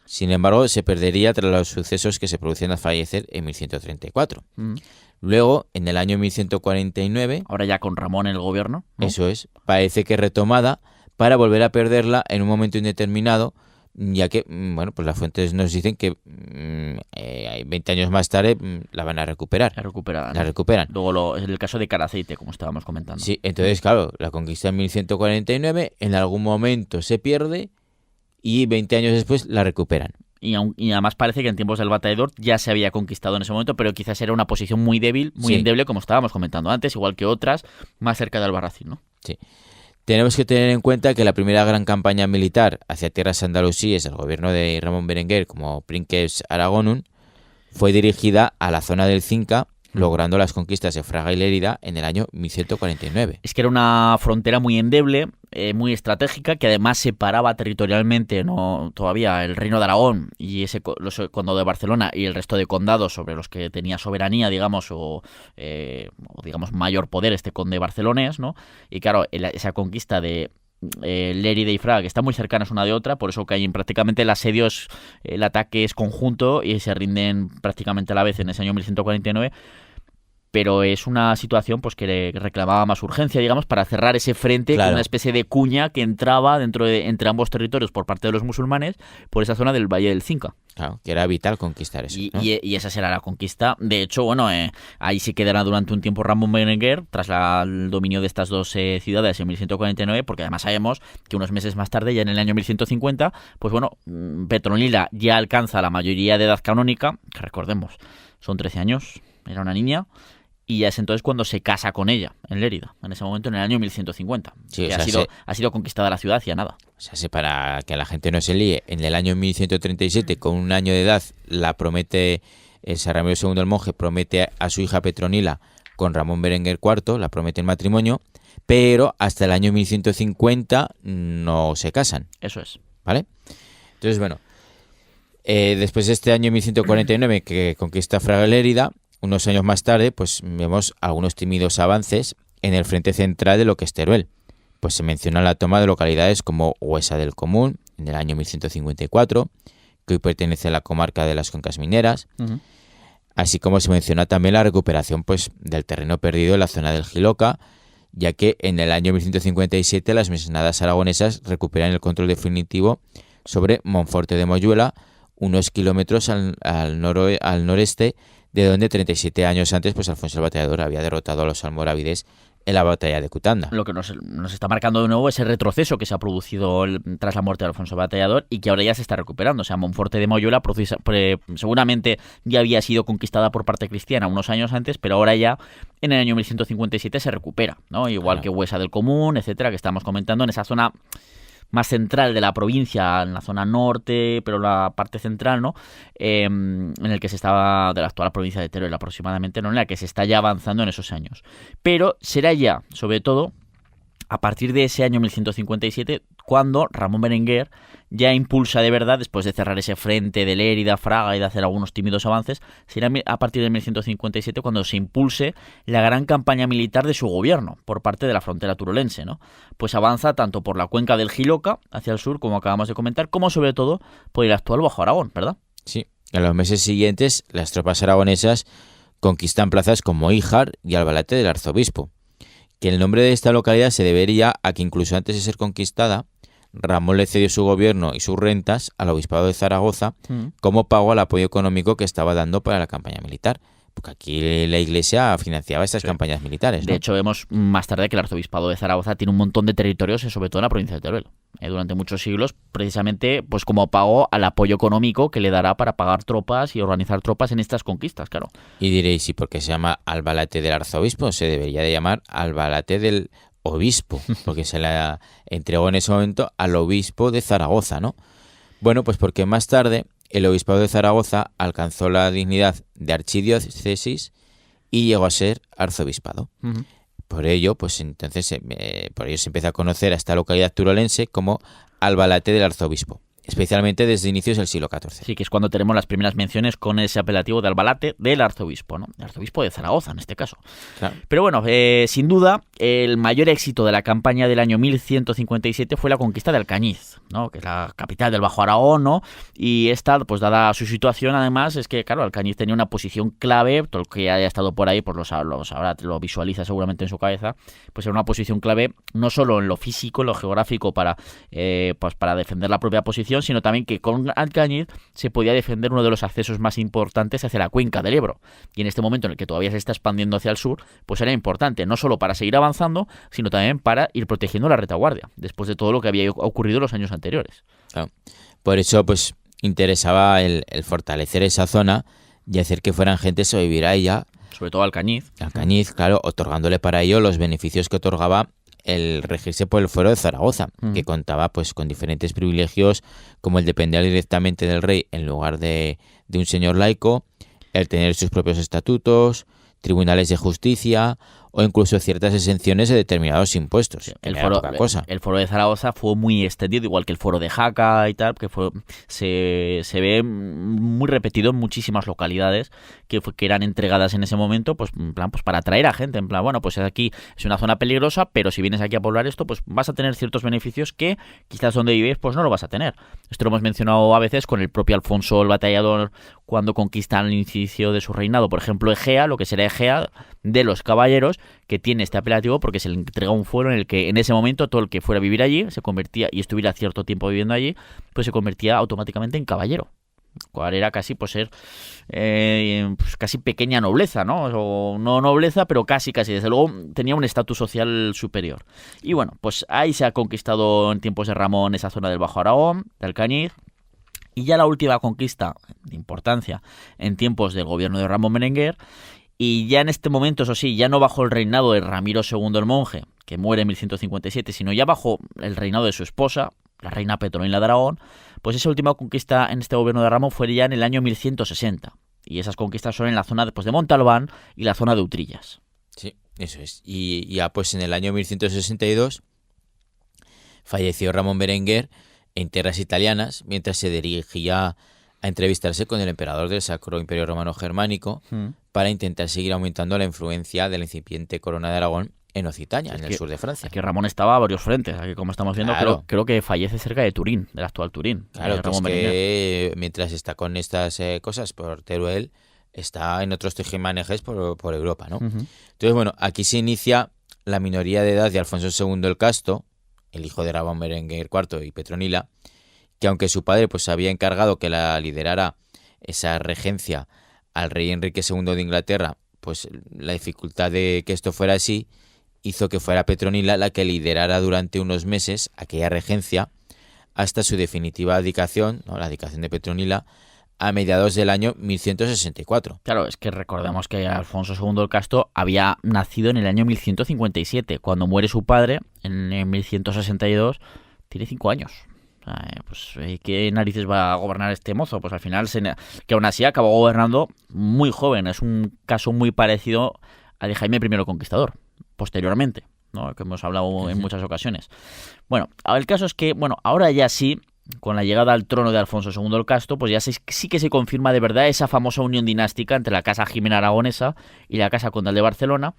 Sin embargo, se perdería tras los sucesos que se producían al fallecer en 1134. Luego, en el año 1149... Ahora ya con Ramón en el gobierno, ¿no? Eso es. Parece que retomada para volver a perderla en un momento indeterminado, ya que, bueno, pues las fuentes nos dicen que 20 años más tarde la van a recuperar. La recuperan. Luego es el caso de Calaceite, como estábamos comentando. Sí, entonces, claro, la conquista en 1149, en algún momento se pierde y 20 años después la recuperan. Y además parece que en tiempos del batallador ya se había conquistado en ese momento, pero quizás era una posición muy débil, muy endeble, como estábamos comentando antes, igual que otras, más cerca de Albarracín, ¿no? Sí. Tenemos que tener en cuenta que la primera gran campaña militar hacia tierras andalusíes del gobierno de Ramón Berenguer como Princeps Aragonum fue dirigida a la zona del Cinca, logrando las conquistas de Fraga y Lérida en el año 1149. Es que era una frontera muy endeble, muy estratégica, que además separaba territorialmente todavía el reino de Aragón y ese condado de Barcelona y el resto de condados sobre los que tenía soberanía, digamos, o digamos mayor poder este conde barcelonés, ¿no? Y claro, esa conquista de Lérida y Fraga, que están muy cercanas una de otra, por eso que hay prácticamente el asedio, el ataque es conjunto y se rinden prácticamente a la vez en ese año 1149. pero es una situación pues que reclamaba más urgencia, digamos, para cerrar ese frente con una especie de cuña que entraba entre ambos territorios por parte de los musulmanes por esa zona del Valle del Cinca. Claro, que era vital conquistar eso, ¿no? Y esa será la conquista. De hecho, bueno, ahí se quedará durante un tiempo Ramón Berenguer tras el dominio de estas dos ciudades en 1149, porque además sabemos que unos meses más tarde, ya en el año 1150, pues bueno, Petronila ya alcanza la mayoría de edad canónica, que recordemos, son 13 años, era una niña, y ya es entonces cuando se casa con ella en Lérida, en ese momento, en el año 1150. Sí, ha sido conquistada la ciudad y nada. O sea, para que la gente no se líe, en el año 1137, con un año de edad, la promete, San Ramiro II el monje promete a su hija Petronila con Ramón Berenguer IV, la promete en matrimonio, pero hasta el año 1150 no se casan. Eso es. ¿Vale? Entonces, bueno, después de este año 1149 que conquista Fraga Lérida, unos años más tarde, pues vemos algunos tímidos avances en el frente central de lo que es Teruel. Pues se menciona la toma de localidades como Huesa del Común, en el año 1154, que hoy pertenece a la comarca de las Cuencas Mineras, así como se menciona también la recuperación pues del terreno perdido en la zona del Jiloca, ya que en el año 1157 las mesenadas aragonesas recuperan el control definitivo sobre Monforte de Moyuela, unos kilómetros al noreste, de donde 37 años antes pues Alfonso el Batallador había derrotado a los almorávides en la batalla de Cutanda. Lo que nos está marcando de nuevo ese retroceso que se ha producido tras la muerte de Alfonso el Batallador y que ahora ya se está recuperando. O sea, Monforte de Moyuela seguramente ya había sido conquistada por parte cristiana unos años antes, pero ahora ya en el año 1157 se recupera, ¿no? Igual que Huesa del Común, etcétera, que estamos comentando en esa zona más central de la provincia, en la zona norte, pero la parte central, ¿no? En el que se estaba, de la actual provincia de Teruel aproximadamente, ¿no? En la que se está ya avanzando en esos años. Pero será ya, sobre todo, a partir de ese año 1157, cuando Ramón Berenguer ya impulsa de verdad, después de cerrar ese frente de Lérida, Fraga y de hacer algunos tímidos avances, será a partir de 1157 cuando se impulse la gran campaña militar de su gobierno por parte de la frontera turolense, ¿no? Pues avanza tanto por la cuenca del Jiloca hacia el sur, como acabamos de comentar, como sobre todo por el actual Bajo Aragón, ¿verdad? Sí, en los meses siguientes las tropas aragonesas conquistan plazas como Híjar y Albalate del Arzobispo, que el nombre de esta localidad se debería a que incluso antes de ser conquistada, Ramón le cedió su gobierno y sus rentas al obispado de Zaragoza como pago al apoyo económico que estaba dando para la campaña militar. Porque aquí la Iglesia financiaba estas campañas militares, ¿no? De hecho, vemos más tarde que el arzobispado de Zaragoza tiene un montón de territorios, sobre todo en la provincia de Teruel, durante muchos siglos, precisamente pues como pago al apoyo económico que le dará para pagar tropas y organizar tropas en estas conquistas, claro. Y diréis, ¿y por qué se llama Albalate del Arzobispo? Se debería de llamar Albalate del Obispo, porque se la entregó en ese momento al obispo de Zaragoza, ¿no? Bueno, pues porque más tarde el obispado de Zaragoza alcanzó la dignidad de archidiócesis y llegó a ser arzobispado. Por ello, pues entonces por ello se empieza a conocer a esta localidad turolense como Albalate del Arzobispo, especialmente desde inicios del siglo XIV. Sí, que es cuando tenemos las primeras menciones con ese apelativo de Albalate del arzobispo, ¿no? El arzobispo de Zaragoza, en este caso. Claro. Pero bueno, sin duda, el mayor éxito de la campaña del año 1157 fue la conquista de Alcañiz, ¿no? Que es la capital del Bajo Aragón, ¿no? Y esta, pues dada su situación, además, es que, claro, Alcañiz tenía una posición clave, todo el que haya estado por ahí, pues ahora lo visualiza seguramente en su cabeza, pues era una posición clave no solo en lo físico, en lo geográfico, pues para defender la propia posición, sino también que con Alcañiz se podía defender uno de los accesos más importantes hacia la cuenca del Ebro. Y en este momento en el que todavía se está expandiendo hacia el sur, pues era importante, no solo para seguir avanzando, sino también para ir protegiendo la retaguardia, después de todo lo que había ocurrido los años anteriores. Claro. Por eso, pues, interesaba el fortalecer esa zona y hacer que fueran gentes a vivir a ella. Sobre todo Alcañiz. Alcañiz, claro, otorgándole para ello los beneficios que otorgaba el regirse por el fuero de Zaragoza, que contaba pues con diferentes privilegios, como el depender directamente del rey en lugar de un señor laico, el tener sus propios estatutos, tribunales de justicia o incluso ciertas exenciones de determinados impuestos. El foro de Zaragoza fue muy extendido, igual que el foro de Jaca y tal, que se ve muy repetido en muchísimas localidades que eran entregadas en ese momento, pues en plan, pues para atraer a gente, en plan, bueno, pues aquí es una zona peligrosa, pero si vienes aquí a poblar esto, pues vas a tener ciertos beneficios que quizás donde vives pues no lo vas a tener. Esto lo hemos mencionado a veces con el propio Alfonso el Batallador cuando conquista al inicio de su reinado, por ejemplo, Egea, lo que será Egea de los caballeros, que tiene este apelativo porque se le entrega un fuero en el que en ese momento todo el que fuera a vivir allí se convertía y estuviera cierto tiempo viviendo allí, pues se convertía automáticamente en caballero. Cual era casi pues ser pues casi pequeña nobleza, ¿no? O no nobleza, pero casi, desde luego tenía un estatus social superior. Y bueno, pues ahí se ha conquistado en tiempos de Ramón esa zona del Bajo Aragón, de Alcañiz. Y ya la última conquista de importancia en tiempos del gobierno de Ramón Berenguer, y ya en este momento, eso sí, ya no bajo el reinado de Ramiro II el Monje, que muere en 1157, sino ya bajo el reinado de su esposa, la reina Petronila de Aragón, pues esa última conquista en este gobierno de Ramón fue ya en el año 1160. Y esas conquistas son en la zona pues, de Montalbán y la zona de Utrillas. Sí, eso es. Y ya pues en el año 1162 falleció Ramón Berenguer en tierras italianas mientras se dirigía a entrevistarse con el emperador del Sacro Imperio Romano Germánico para intentar seguir aumentando la influencia de la incipiente corona de Aragón en Occitania, en el sur de Francia. Aquí Ramón estaba a varios frentes. Aquí, como estamos viendo, claro. creo que fallece cerca de Turín, del actual Turín. Claro, pues que mientras está con estas cosas por Teruel, está en otros tejemanejes por Europa, ¿no? Entonces, bueno, aquí se inicia la minoría de edad de Alfonso II el Casto, el hijo de Ramón Berenguer IV y Petronila, que aunque su padre pues había encargado que la liderara esa regencia al rey Enrique II de Inglaterra, pues la dificultad de que esto fuera así hizo que fuera Petronila la que liderara durante unos meses aquella regencia hasta su definitiva abdicación, ¿no? La abdicación de Petronila, a mediados del año 1164. Claro, es que recordemos que Alfonso II el Casto había nacido en el año 1157. Cuando muere su padre, en 1162, tiene 5 años. Pues ¿qué narices va a gobernar este mozo? Pues al final, que aún así acabó gobernando muy joven. Es un caso muy parecido al de Jaime I el Conquistador, posteriormente, ¿no? Que hemos hablado en muchas ocasiones. Bueno, el caso es que, bueno, ahora ya sí, con la llegada al trono de Alfonso II el Casto, pues ya sí que se confirma de verdad esa famosa unión dinástica entre la Casa Jimena Aragonesa y la Casa Condal de Barcelona,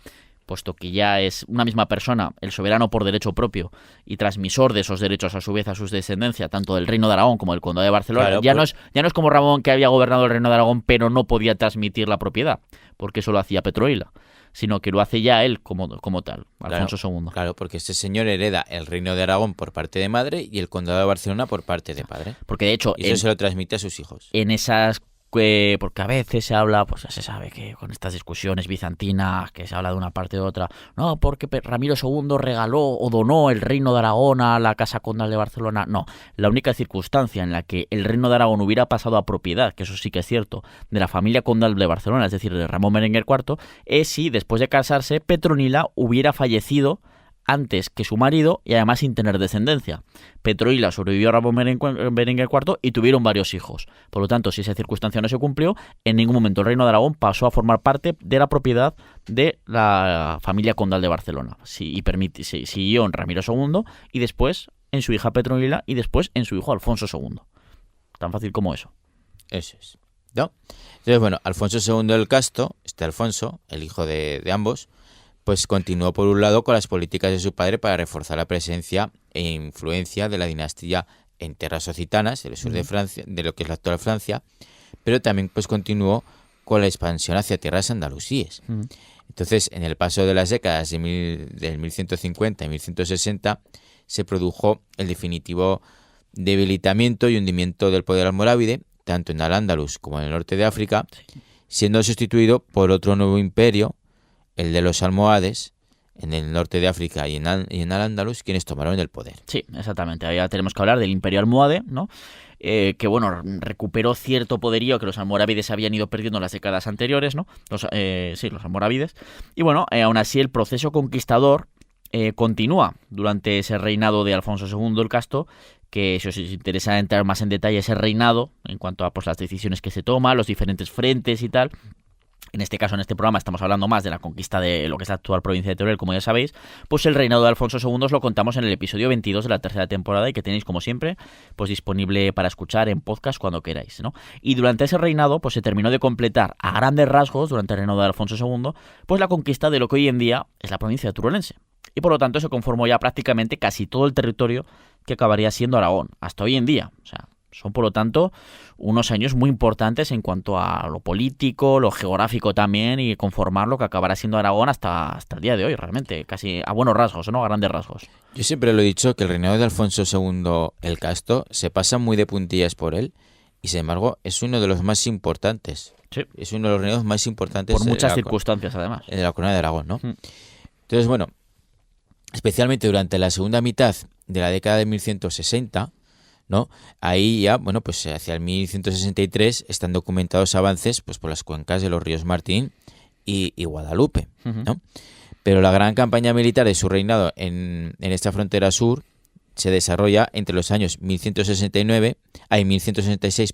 puesto que ya es una misma persona, el soberano por derecho propio y transmisor de esos derechos a su vez a su descendencia, tanto del Reino de Aragón como del Condado de Barcelona. Claro, ya no es como Ramón, que había gobernado el Reino de Aragón pero no podía transmitir la propiedad, porque eso lo hacía Petronila, sino que lo hace ya él como tal, Alfonso II. Claro, porque este señor hereda el Reino de Aragón por parte de madre y el Condado de Barcelona por parte de padre. Porque de hecho... Y eso se lo transmite a sus hijos. En esas... Porque a veces se habla, pues ya se sabe que con estas discusiones bizantinas, que se habla de una parte u otra, no, porque Ramiro II regaló o donó el Reino de Aragón a la Casa Condal de Barcelona. No, la única circunstancia en la que el Reino de Aragón hubiera pasado a propiedad, que eso sí que es cierto, de la familia Condal de Barcelona, es decir, de Ramón Berenguer IV, es si después de casarse Petronila hubiera fallecido antes que su marido y además sin tener descendencia. Petronila sobrevivió a Ramón Berenguer IV y tuvieron varios hijos. Por lo tanto, si esa circunstancia no se cumplió, en ningún momento el Reino de Aragón pasó a formar parte de la propiedad de la familia Condal de Barcelona. Siguió en Ramiro II y después en su hija Petronila y después en su hijo Alfonso II. Tan fácil como eso. Eso es, ¿no? Entonces, bueno, Alfonso II el Casto, Alfonso, el hijo de ambos, pues continuó por un lado con las políticas de su padre para reforzar la presencia e influencia de la dinastía en tierras occitanas, del sur de Francia, de lo que es la actual Francia, pero también pues continuó con la expansión hacia tierras andalusíes. Entonces, en el paso de las décadas del 1150 y 1160, se produjo el definitivo debilitamiento y hundimiento del poder almorávide, tanto en Al-Ándalus como en el norte de África, siendo sustituido por otro nuevo imperio, el de los almohades, en el norte de África y en Al-Ándalus, quienes tomaron el poder. Sí, exactamente. Ahí ya tenemos que hablar del Imperio Almohade, ¿no? Que, bueno, recuperó cierto poderío que los almorávides habían ido perdiendo en las décadas anteriores, ¿no? Los almorávides. Y, bueno, aún así el proceso conquistador continúa durante ese reinado de Alfonso II el Casto, que si os interesa entrar más en detalle ese reinado, en cuanto a pues, las decisiones que se toman, los diferentes frentes y tal... en este caso, en este programa, estamos hablando más de la conquista de lo que es la actual provincia de Teruel, como ya sabéis, pues el reinado de Alfonso II os lo contamos en el episodio 22 de la tercera temporada y que tenéis, como siempre, pues disponible para escuchar en podcast cuando queráis, ¿no? Y durante ese reinado, pues se terminó de completar a grandes rasgos, durante el reinado de Alfonso II, pues la conquista de lo que hoy en día es la provincia de Turolense. Y por lo tanto se conformó ya prácticamente casi todo el territorio que acabaría siendo Aragón, hasta hoy en día. O sea, son por lo tanto unos años muy importantes en cuanto a lo político, lo geográfico también, y conformar lo que acabará siendo Aragón hasta el día de hoy, realmente, casi a buenos rasgos, ¿no? A grandes rasgos. Yo siempre lo he dicho que el reinado de Alfonso II el Casto se pasa muy de puntillas por él y sin embargo es uno de los más importantes. Sí. Es uno de los reinados más importantes Por muchas circunstancias, además. de la corona de Aragón, ¿no? Entonces, bueno, especialmente durante la segunda mitad de la década de 1160, ¿no? Ahí ya, bueno, pues hacia el 1163 están documentados avances pues por las cuencas de los ríos Martín y Guadalupe, ¿no? Pero la gran campaña militar de su reinado en esta frontera sur se desarrolla entre los años 1166,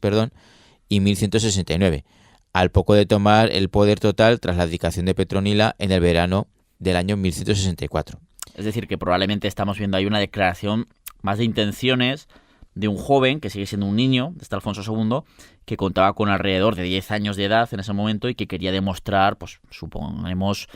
y 1169, al poco de tomar el poder total tras la abdicación de Petronila en el verano del año 1164. Es decir, que probablemente estamos viendo ahí una declaración más de intenciones de un joven, que sigue siendo un niño, de este Alfonso II, que contaba con alrededor de 10 años de edad en ese momento y que quería demostrar, pues suponemos,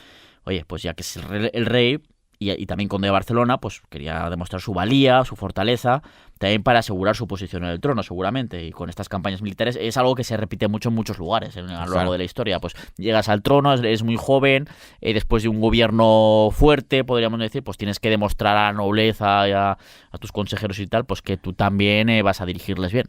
oye, pues ya que es el rey y también conde de Barcelona, pues quería demostrar su valía, su fortaleza, también para asegurar su posición en el trono, seguramente. Y con estas campañas militares es algo que se repite mucho en muchos lugares a lo largo de la historia. Pues llegas al trono, eres muy joven, después de un gobierno fuerte, podríamos decir, pues tienes que demostrar a la nobleza y a tus consejeros y tal, pues que tú también vas a dirigirles bien.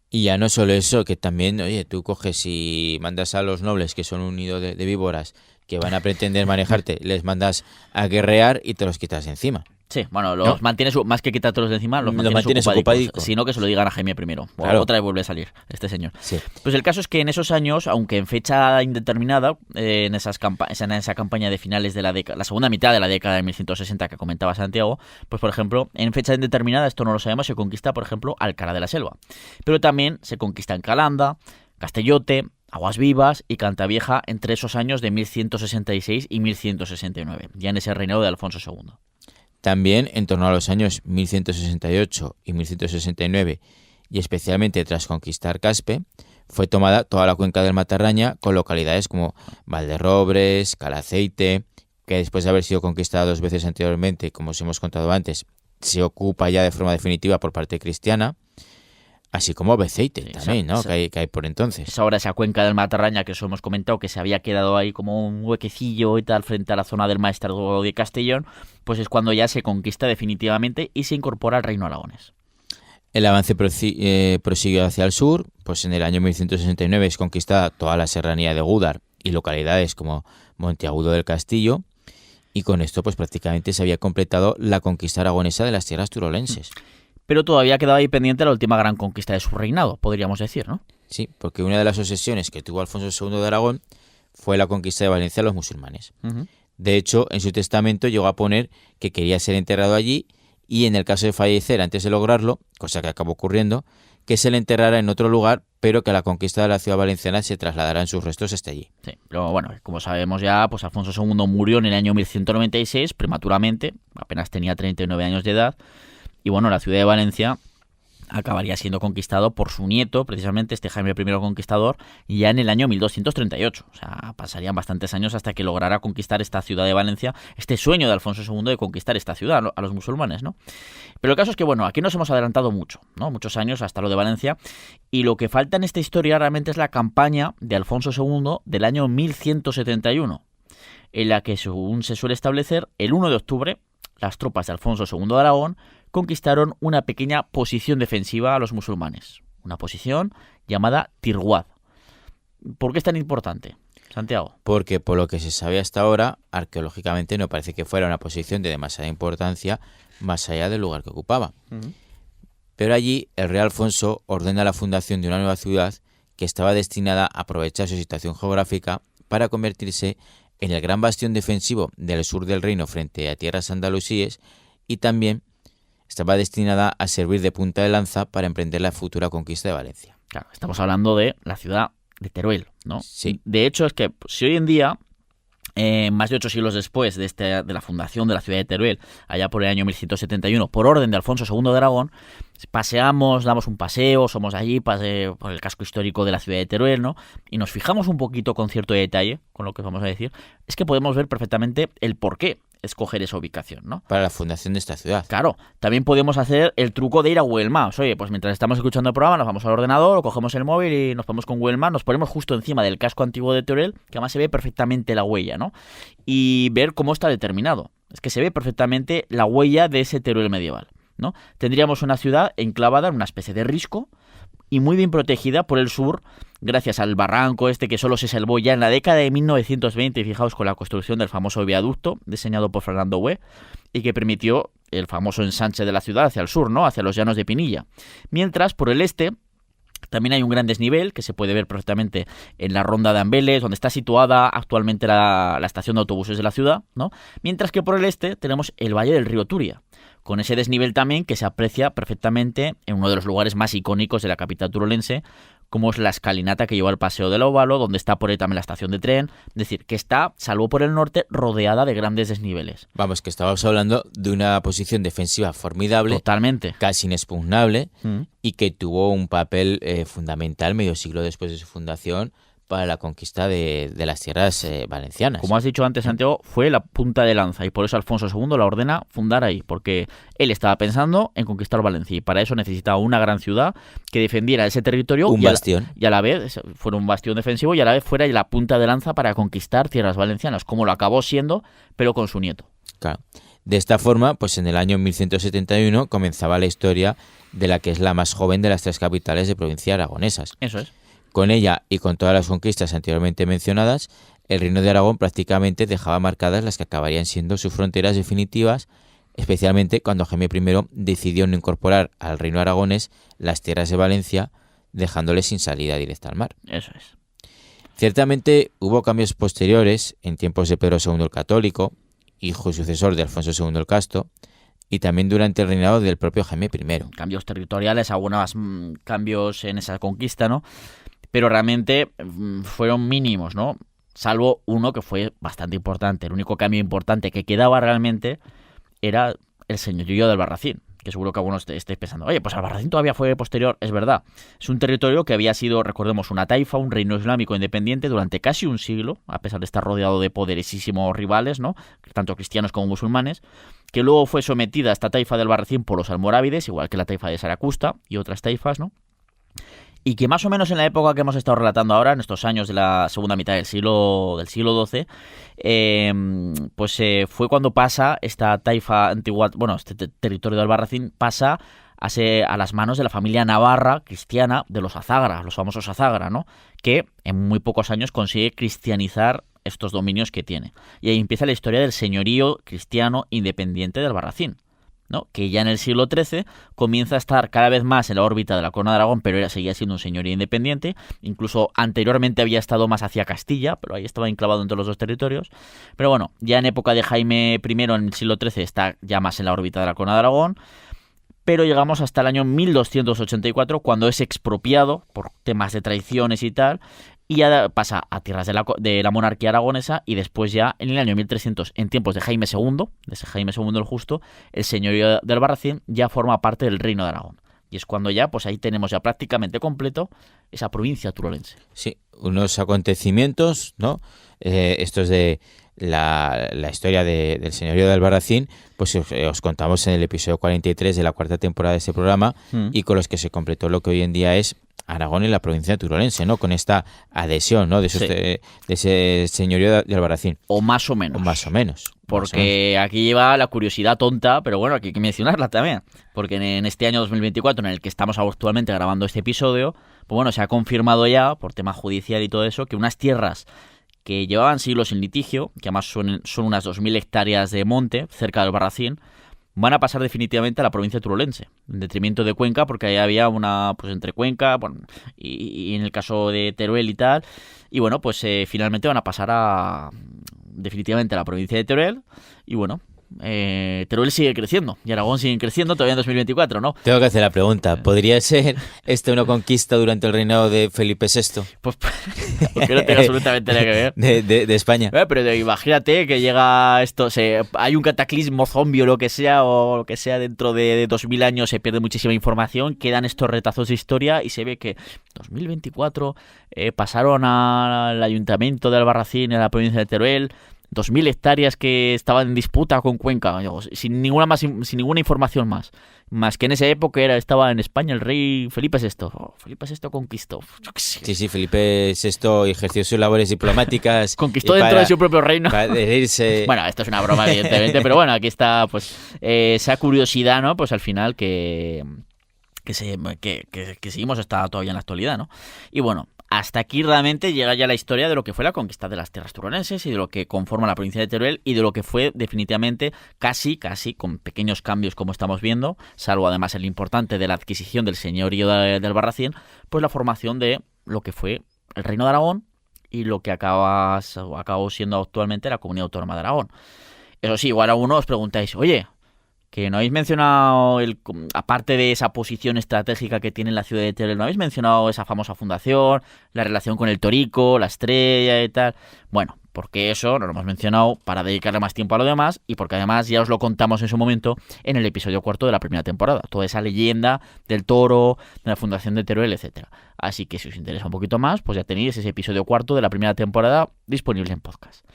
Y ya no solo eso, que también, oye, tú coges y mandas a los nobles, que son un nido de víboras, que van a pretender manejarte, les mandas a guerrear y te los quitas de encima. Sí, bueno, los mantienes, más que quitártelos de encima, los mantienes ocupadicos, sino que se lo digan a Jaime I. Claro. Otra vez vuelve a salir este señor. Sí. Pues el caso es que en esos años, aunque en fecha indeterminada, en esa campaña de finales de la segunda mitad de la década de 1160 que comentaba Santiago, pues por ejemplo, en fecha indeterminada, esto no lo sabemos, se conquista, por ejemplo, Alcalá de la Selva. Pero también se conquista en Calanda, Castellote, Aguas Vivas y Cantavieja entre esos años de 1166 y 1169, ya en ese reinado de Alfonso II. También en torno a los años 1168 y 1169, y especialmente tras conquistar Caspe, fue tomada toda la cuenca del Matarraña con localidades como Valderrobres, Calaceite, que después de haber sido conquistada 2 veces anteriormente, como os hemos contado antes, se ocupa ya de forma definitiva por parte cristiana, así como Beceite también, ¿no? Que hay por entonces. Es ahora esa cuenca del Matarraña que os hemos comentado, que se había quedado ahí como un huequecillo y tal frente a la zona del Maestrazgo de Castellón, pues es cuando ya se conquista definitivamente y se incorpora al reino aragonés. El avance prosiguió hacia el sur, pues en el año 1169 es conquistada toda la serranía de Gúdar y localidades como Monteagudo del Castillo, y con esto pues prácticamente se había completado la conquista aragonesa de las tierras turolenses. Pero todavía quedaba ahí pendiente la última gran conquista de su reinado, podríamos decir, ¿no? Sí, porque una de las obsesiones que tuvo Alfonso II de Aragón fue la conquista de Valencia a los musulmanes. De hecho, en su testamento llegó a poner que quería ser enterrado allí y en el caso de fallecer antes de lograrlo, cosa que acabó ocurriendo, que se le enterrara en otro lugar, pero que a la conquista de la ciudad valenciana se trasladaran sus restos hasta allí. Sí, pero bueno, como sabemos ya, pues Alfonso II murió en el año 1196, prematuramente, apenas tenía 39 años de edad. Y bueno, la ciudad de Valencia acabaría siendo conquistado por su nieto, precisamente este Jaime I Conquistador, ya en el año 1238. O sea, pasarían bastantes años hasta que lograra conquistar esta ciudad de Valencia, este sueño de Alfonso II de conquistar esta ciudad a los musulmanes, ¿no? Pero el caso es que, bueno, aquí nos hemos adelantado mucho, ¿no? Muchos años hasta lo de Valencia, y lo que falta en esta historia realmente es la campaña de Alfonso II del año 1171, en la que, según se suele establecer, el 1 de octubre, las tropas de Alfonso II de Aragón conquistaron una pequeña posición defensiva a los musulmanes. Una posición llamada Tirguad. ¿Por qué es tan importante, Santiago? Porque por lo que se sabe hasta ahora, arqueológicamente no parece que fuera una posición de demasiada importancia más allá del lugar que ocupaba. Pero allí el rey Alfonso ordena la fundación de una nueva ciudad que estaba destinada a aprovechar su situación geográfica para convertirse en el gran bastión defensivo del sur del reino frente a tierras andalusíes, y también estaba destinada a servir de punta de lanza para emprender la futura conquista de Valencia. Claro, estamos hablando de la ciudad de Teruel, ¿no? Sí. De hecho, es que si hoy en día, más de 8 siglos después de la fundación de la ciudad de Teruel, allá por el año 1171, por orden de Alfonso II de Aragón, paseamos, damos un paseo, somos allí por el casco histórico de la ciudad de Teruel, ¿no? Y nos fijamos un poquito con cierto detalle, con lo que vamos a decir, es que podemos ver perfectamente el porqué escoger esa ubicación, ¿no? Para la fundación de esta ciudad. Claro, también podemos hacer el truco de ir a Google Maps. Oye, pues mientras estamos escuchando el programa, nos vamos al ordenador, o cogemos el móvil y nos ponemos con Google Maps, nos ponemos justo encima del casco antiguo de Teruel, que además se ve perfectamente la huella, ¿no? Y ver cómo está determinado. Es que se ve perfectamente la huella de ese Teruel medieval, ¿no? Tendríamos una ciudad enclavada en una especie de risco y muy bien protegida por el sur, gracias al barranco que solo se salvó ya en la década de 1920, fijaos, con la construcción del famoso viaducto diseñado por Fernando Güell y que permitió el famoso ensanche de la ciudad hacia el sur, ¿no? Hacia los llanos de Pinilla. Mientras, por el este, también hay un gran desnivel que se puede ver perfectamente en la ronda de Ambeles, donde está situada actualmente la estación de autobuses de la ciudad, ¿no? Mientras que por el este tenemos el valle del río Turia, con ese desnivel también que se aprecia perfectamente en uno de los lugares más icónicos de la capital turolense, como es la escalinata que lleva al Paseo del Óvalo, donde está por ahí también la estación de tren. Es decir, que está, salvo por el norte, rodeada de grandes desniveles. Vamos, que estábamos hablando de una posición defensiva formidable. Totalmente. Casi inexpugnable, y que tuvo un papel fundamental medio siglo después de su fundación para la conquista de las tierras valencianas. Como has dicho antes, Santiago, fue la punta de lanza y por eso Alfonso II la ordena fundar ahí, porque él estaba pensando en conquistar Valencia y para eso necesitaba una gran ciudad que defendiera ese territorio. Un bastión. Y a la vez fuera un bastión defensivo y a la vez fuera la punta de lanza para conquistar tierras valencianas, como lo acabó siendo, pero con su nieto. Claro. De esta forma, pues en el año 1171 comenzaba la historia de la que es la más joven de las 3 capitales de provincia aragonesas. Eso es. Con ella y con todas las conquistas anteriormente mencionadas, el Reino de Aragón prácticamente dejaba marcadas las que acabarían siendo sus fronteras definitivas, especialmente cuando Jaime I decidió no incorporar al Reino aragonés las tierras de Valencia, dejándoles sin salida directa al mar. Eso es. Ciertamente hubo cambios posteriores en tiempos de Pedro II el Católico, hijo y sucesor de Alfonso II el Casto, y también durante el reinado del propio Jaime I. Cambios territoriales, algunos cambios en esa conquista, ¿no? Pero realmente fueron mínimos, ¿no? Salvo uno que fue bastante importante. El único cambio importante que quedaba realmente era el señorío del Albarracín, que seguro que algunos estéis pensando, oye, pues Albarracín todavía fue posterior. Es verdad, es un territorio que había sido, recordemos, una taifa, un reino islámico independiente durante casi un siglo, a pesar de estar rodeado de poderosísimos rivales, ¿no? Tanto cristianos como musulmanes, que luego fue sometida a esta taifa del Albarracín por los almorávides, igual que la taifa de Saracusta y otras taifas, ¿no? Y que más o menos en la época que hemos estado relatando ahora, en estos años de la segunda mitad del siglo XII, fue cuando pasa esta taifa antigua, bueno, este territorio de Albarracín pasa a las manos de la familia navarra cristiana de los Azagra, los famosos Azagra, ¿no? Que en muy pocos años consigue cristianizar estos dominios que tiene. Y ahí empieza la historia del señorío cristiano independiente de Albarracín, ¿no? Que ya en el siglo XIII comienza a estar cada vez más en la órbita de la corona de Aragón, pero seguía siendo un señorío independiente. Incluso anteriormente había estado más hacia Castilla, pero ahí estaba enclavado entre los dos territorios. Pero bueno, ya en época de Jaime I, en el siglo XIII, está ya más en la órbita de la corona de Aragón. Pero llegamos hasta el año 1284, cuando es expropiado por temas de traiciones y tal, y ya pasa a tierras de la monarquía aragonesa, y después ya en el año 1300, en tiempos de Jaime II, de ese Jaime II el Justo, el señorío del Albarracín ya forma parte del Reino de Aragón. Y es cuando ya, pues ahí tenemos ya prácticamente completo esa provincia turolense. Sí, unos acontecimientos, ¿no? Estos de la historia del señorío de Albarracín, pues os contamos en el episodio 43 de la 4ª temporada de este programa, y con los que se completó lo que hoy en día es Aragón y la provincia turolense, ¿no? Con esta adhesión, ¿no? De ese señorío de Albarracín. O más o menos. O más o menos. Porque aquí lleva la curiosidad tonta, pero bueno, aquí hay que mencionarla también. Porque en este año 2024, en el que estamos actualmente grabando este episodio, pues bueno, se ha confirmado ya, por tema judicial y todo eso, que unas tierras que llevaban siglos en litigio, que además son unas 2.000 hectáreas de monte cerca del Albarracín, van a pasar definitivamente a la provincia turolense, en detrimento de Cuenca, porque ahí había una, pues entre Cuenca, bueno, y en el caso de Teruel y tal, y bueno, pues finalmente van a pasar definitivamente a la provincia de Teruel, y bueno, Teruel sigue creciendo y Aragón sigue creciendo todavía en 2024, ¿no? Tengo que hacer la pregunta. ¿Podría ser una conquista durante el reinado de Felipe VI? Pues porque no tiene absolutamente nada que ver. De España. Pero imagínate que llega esto, hay un cataclismo zombie o lo que sea dentro de 2000 años, se pierde muchísima información, quedan estos retazos de historia y se ve que 2024 pasaron al ayuntamiento de Albarracín en la provincia de Teruel 2.000 hectáreas que estaban en disputa con Cuenca, sin ninguna información más que en esa época estaba en España el rey Felipe VI. Felipe VI conquistó. Sí, Felipe VI ejerció sus labores diplomáticas. Conquistó dentro de su propio reino. Para adherirse. Bueno, esto es una broma, evidentemente, pero bueno, aquí está pues esa curiosidad, ¿no? Pues al final que seguimos hasta todavía en la actualidad, ¿no? Y bueno, hasta aquí realmente llega ya la historia de lo que fue la conquista de las tierras turonenses y de lo que conforma la provincia de Teruel y de lo que fue definitivamente casi con pequeños cambios como estamos viendo, salvo además el importante de la adquisición del señorío de Albarracín, pues la formación de lo que fue el Reino de Aragón y lo que acabó siendo actualmente la Comunidad Autónoma de Aragón. Eso sí, igual a uno os preguntáis, oye, que no habéis mencionado, aparte de esa posición estratégica que tiene la ciudad de Teruel, no habéis mencionado esa famosa fundación, la relación con el Torico, la estrella y tal. Bueno, porque eso no lo hemos mencionado para dedicarle más tiempo a lo demás y porque además ya os lo contamos en su momento en el episodio 4 de la primera temporada. Toda esa leyenda del toro, de la fundación de Teruel, etcétera. Así que si os interesa un poquito más, pues ya tenéis ese episodio 4 de la primera temporada disponible en podcast.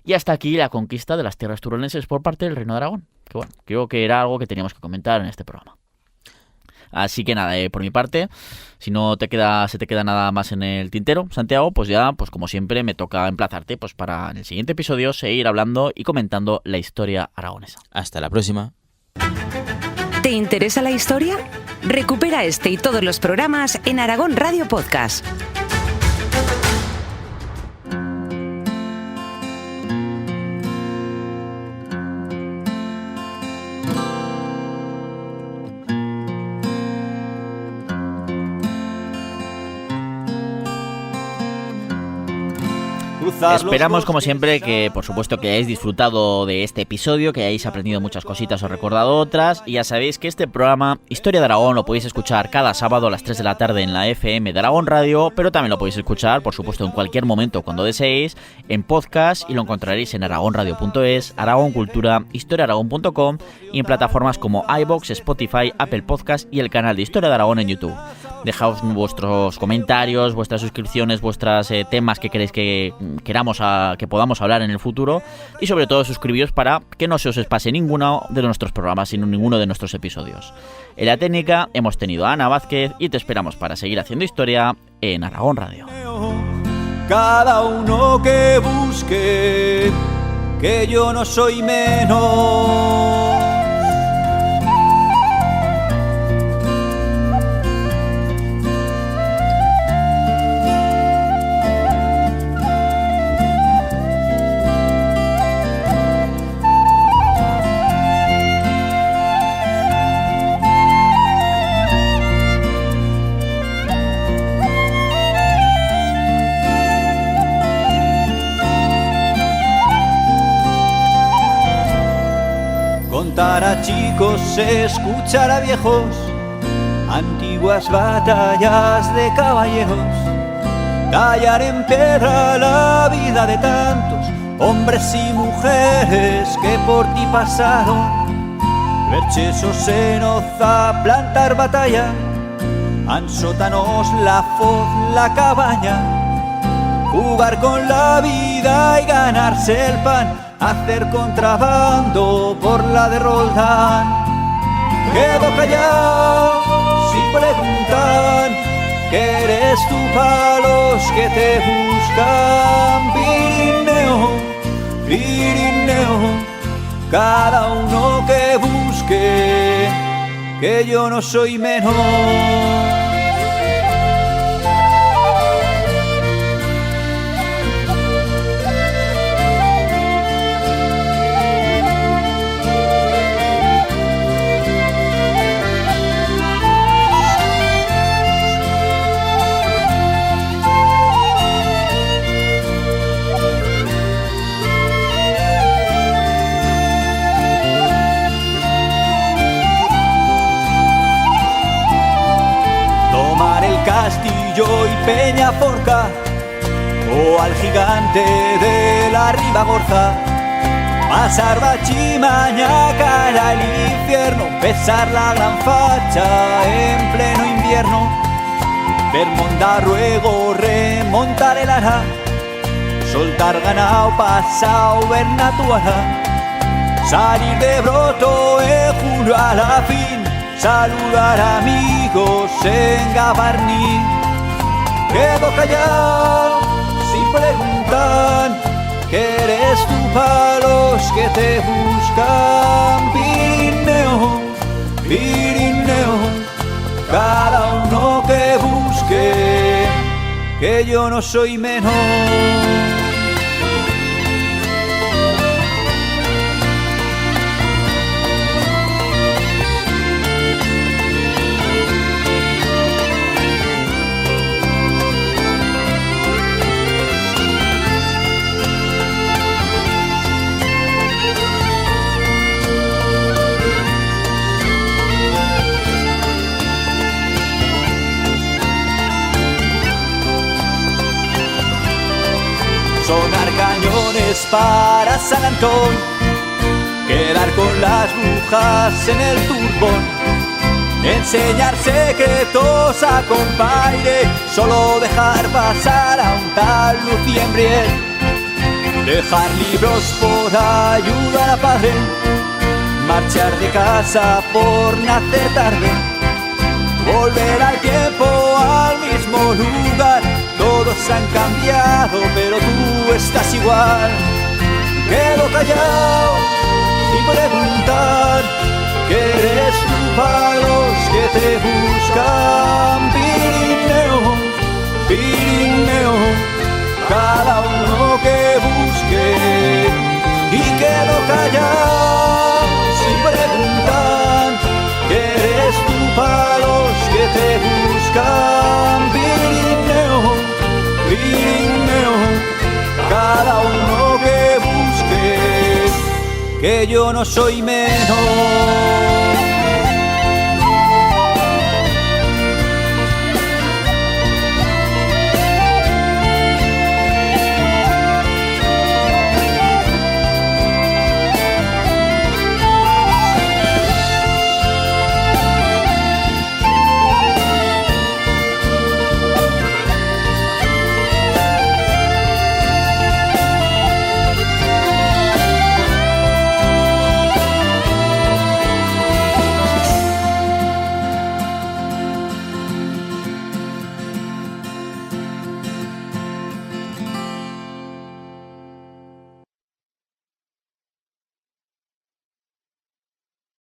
Y hasta aquí la conquista de las tierras turonenses por parte del Reino de Aragón. Que bueno, creo que era algo que teníamos que comentar en este programa. Así que nada, por mi parte, si no se te queda nada más en el tintero, Santiago, pues ya, pues como siempre, me toca emplazarte pues para en el siguiente episodio seguir hablando y comentando la historia aragonesa. Hasta la próxima. ¿Te interesa la historia? Recupera este y todos los programas en Aragón Radio Podcast. Esperamos como siempre que por supuesto que hayáis disfrutado de este episodio, que hayáis aprendido muchas cositas o recordado otras, y ya sabéis que este programa Historia de Aragón lo podéis escuchar cada sábado a las 3 de la tarde en la FM de Aragón Radio, pero también lo podéis escuchar por supuesto en cualquier momento cuando deseéis en podcast y lo encontraréis en aragonradio.es, Aragón Cultura, historiaaragón.com y en plataformas como iVoox, Spotify, Apple Podcast y el canal de Historia de Aragón en YouTube. Dejaos vuestros comentarios, vuestras suscripciones, vuestros temas que queréis que podamos hablar en el futuro y sobre todo suscribiros para que no se os pase ninguno de nuestros programas sino ninguno de nuestros episodios. En la técnica hemos tenido a Ana Vázquez y te esperamos para seguir haciendo historia en Aragón Radio. Cada uno que busque que yo no soy menos. Contar a chicos, escuchar a viejos, antiguas batallas de caballeros, tallar en piedra la vida de tantos hombres y mujeres que por ti pasaron, ver chesos en Oza, plantar batalla, en sótanos la foz, la cabaña, jugar con la vida y ganarse el pan, hacer contrabando por la de Roldán. Quedo callado si preguntan que eres tú para los que te buscan. Pirineo, Pirineo, cada uno que busque que yo no soy menor. Trillo y Peñaforca, o al gigante de la Ribagorza. Pasar Bachimaña cara al infierno, besar la gran facha en pleno invierno, ver Mondarruego remontar el Ara, soltar ganao pasao ver Natuara, salir de Broto en julio a la fin, saludar amigos en Gavarní. Quedo callado sin preguntar, que eres tú para los que te buscan. Pirineo, Pirineo, cada uno que busque, que yo no soy menos. Sonar cañones para San Antón, quedar con las brujas en el turbón, enseñar secretos a compaire, solo dejar pasar a un tal Lucien Briel, dejar libros por ayudar a padre, marchar de casa por nacer tarde, volver al tiempo al mismo lugar. Todos han cambiado, pero tú estás igual. Quedo callado sin preguntar, que eres tú para los que te buscan. Pirineo, Pirineo, cada uno que busque. Y quedo callado sin preguntar, que eres tú para los que te buscan. Pirineo, Pirineo, cada uno que busque, que yo no soy menos.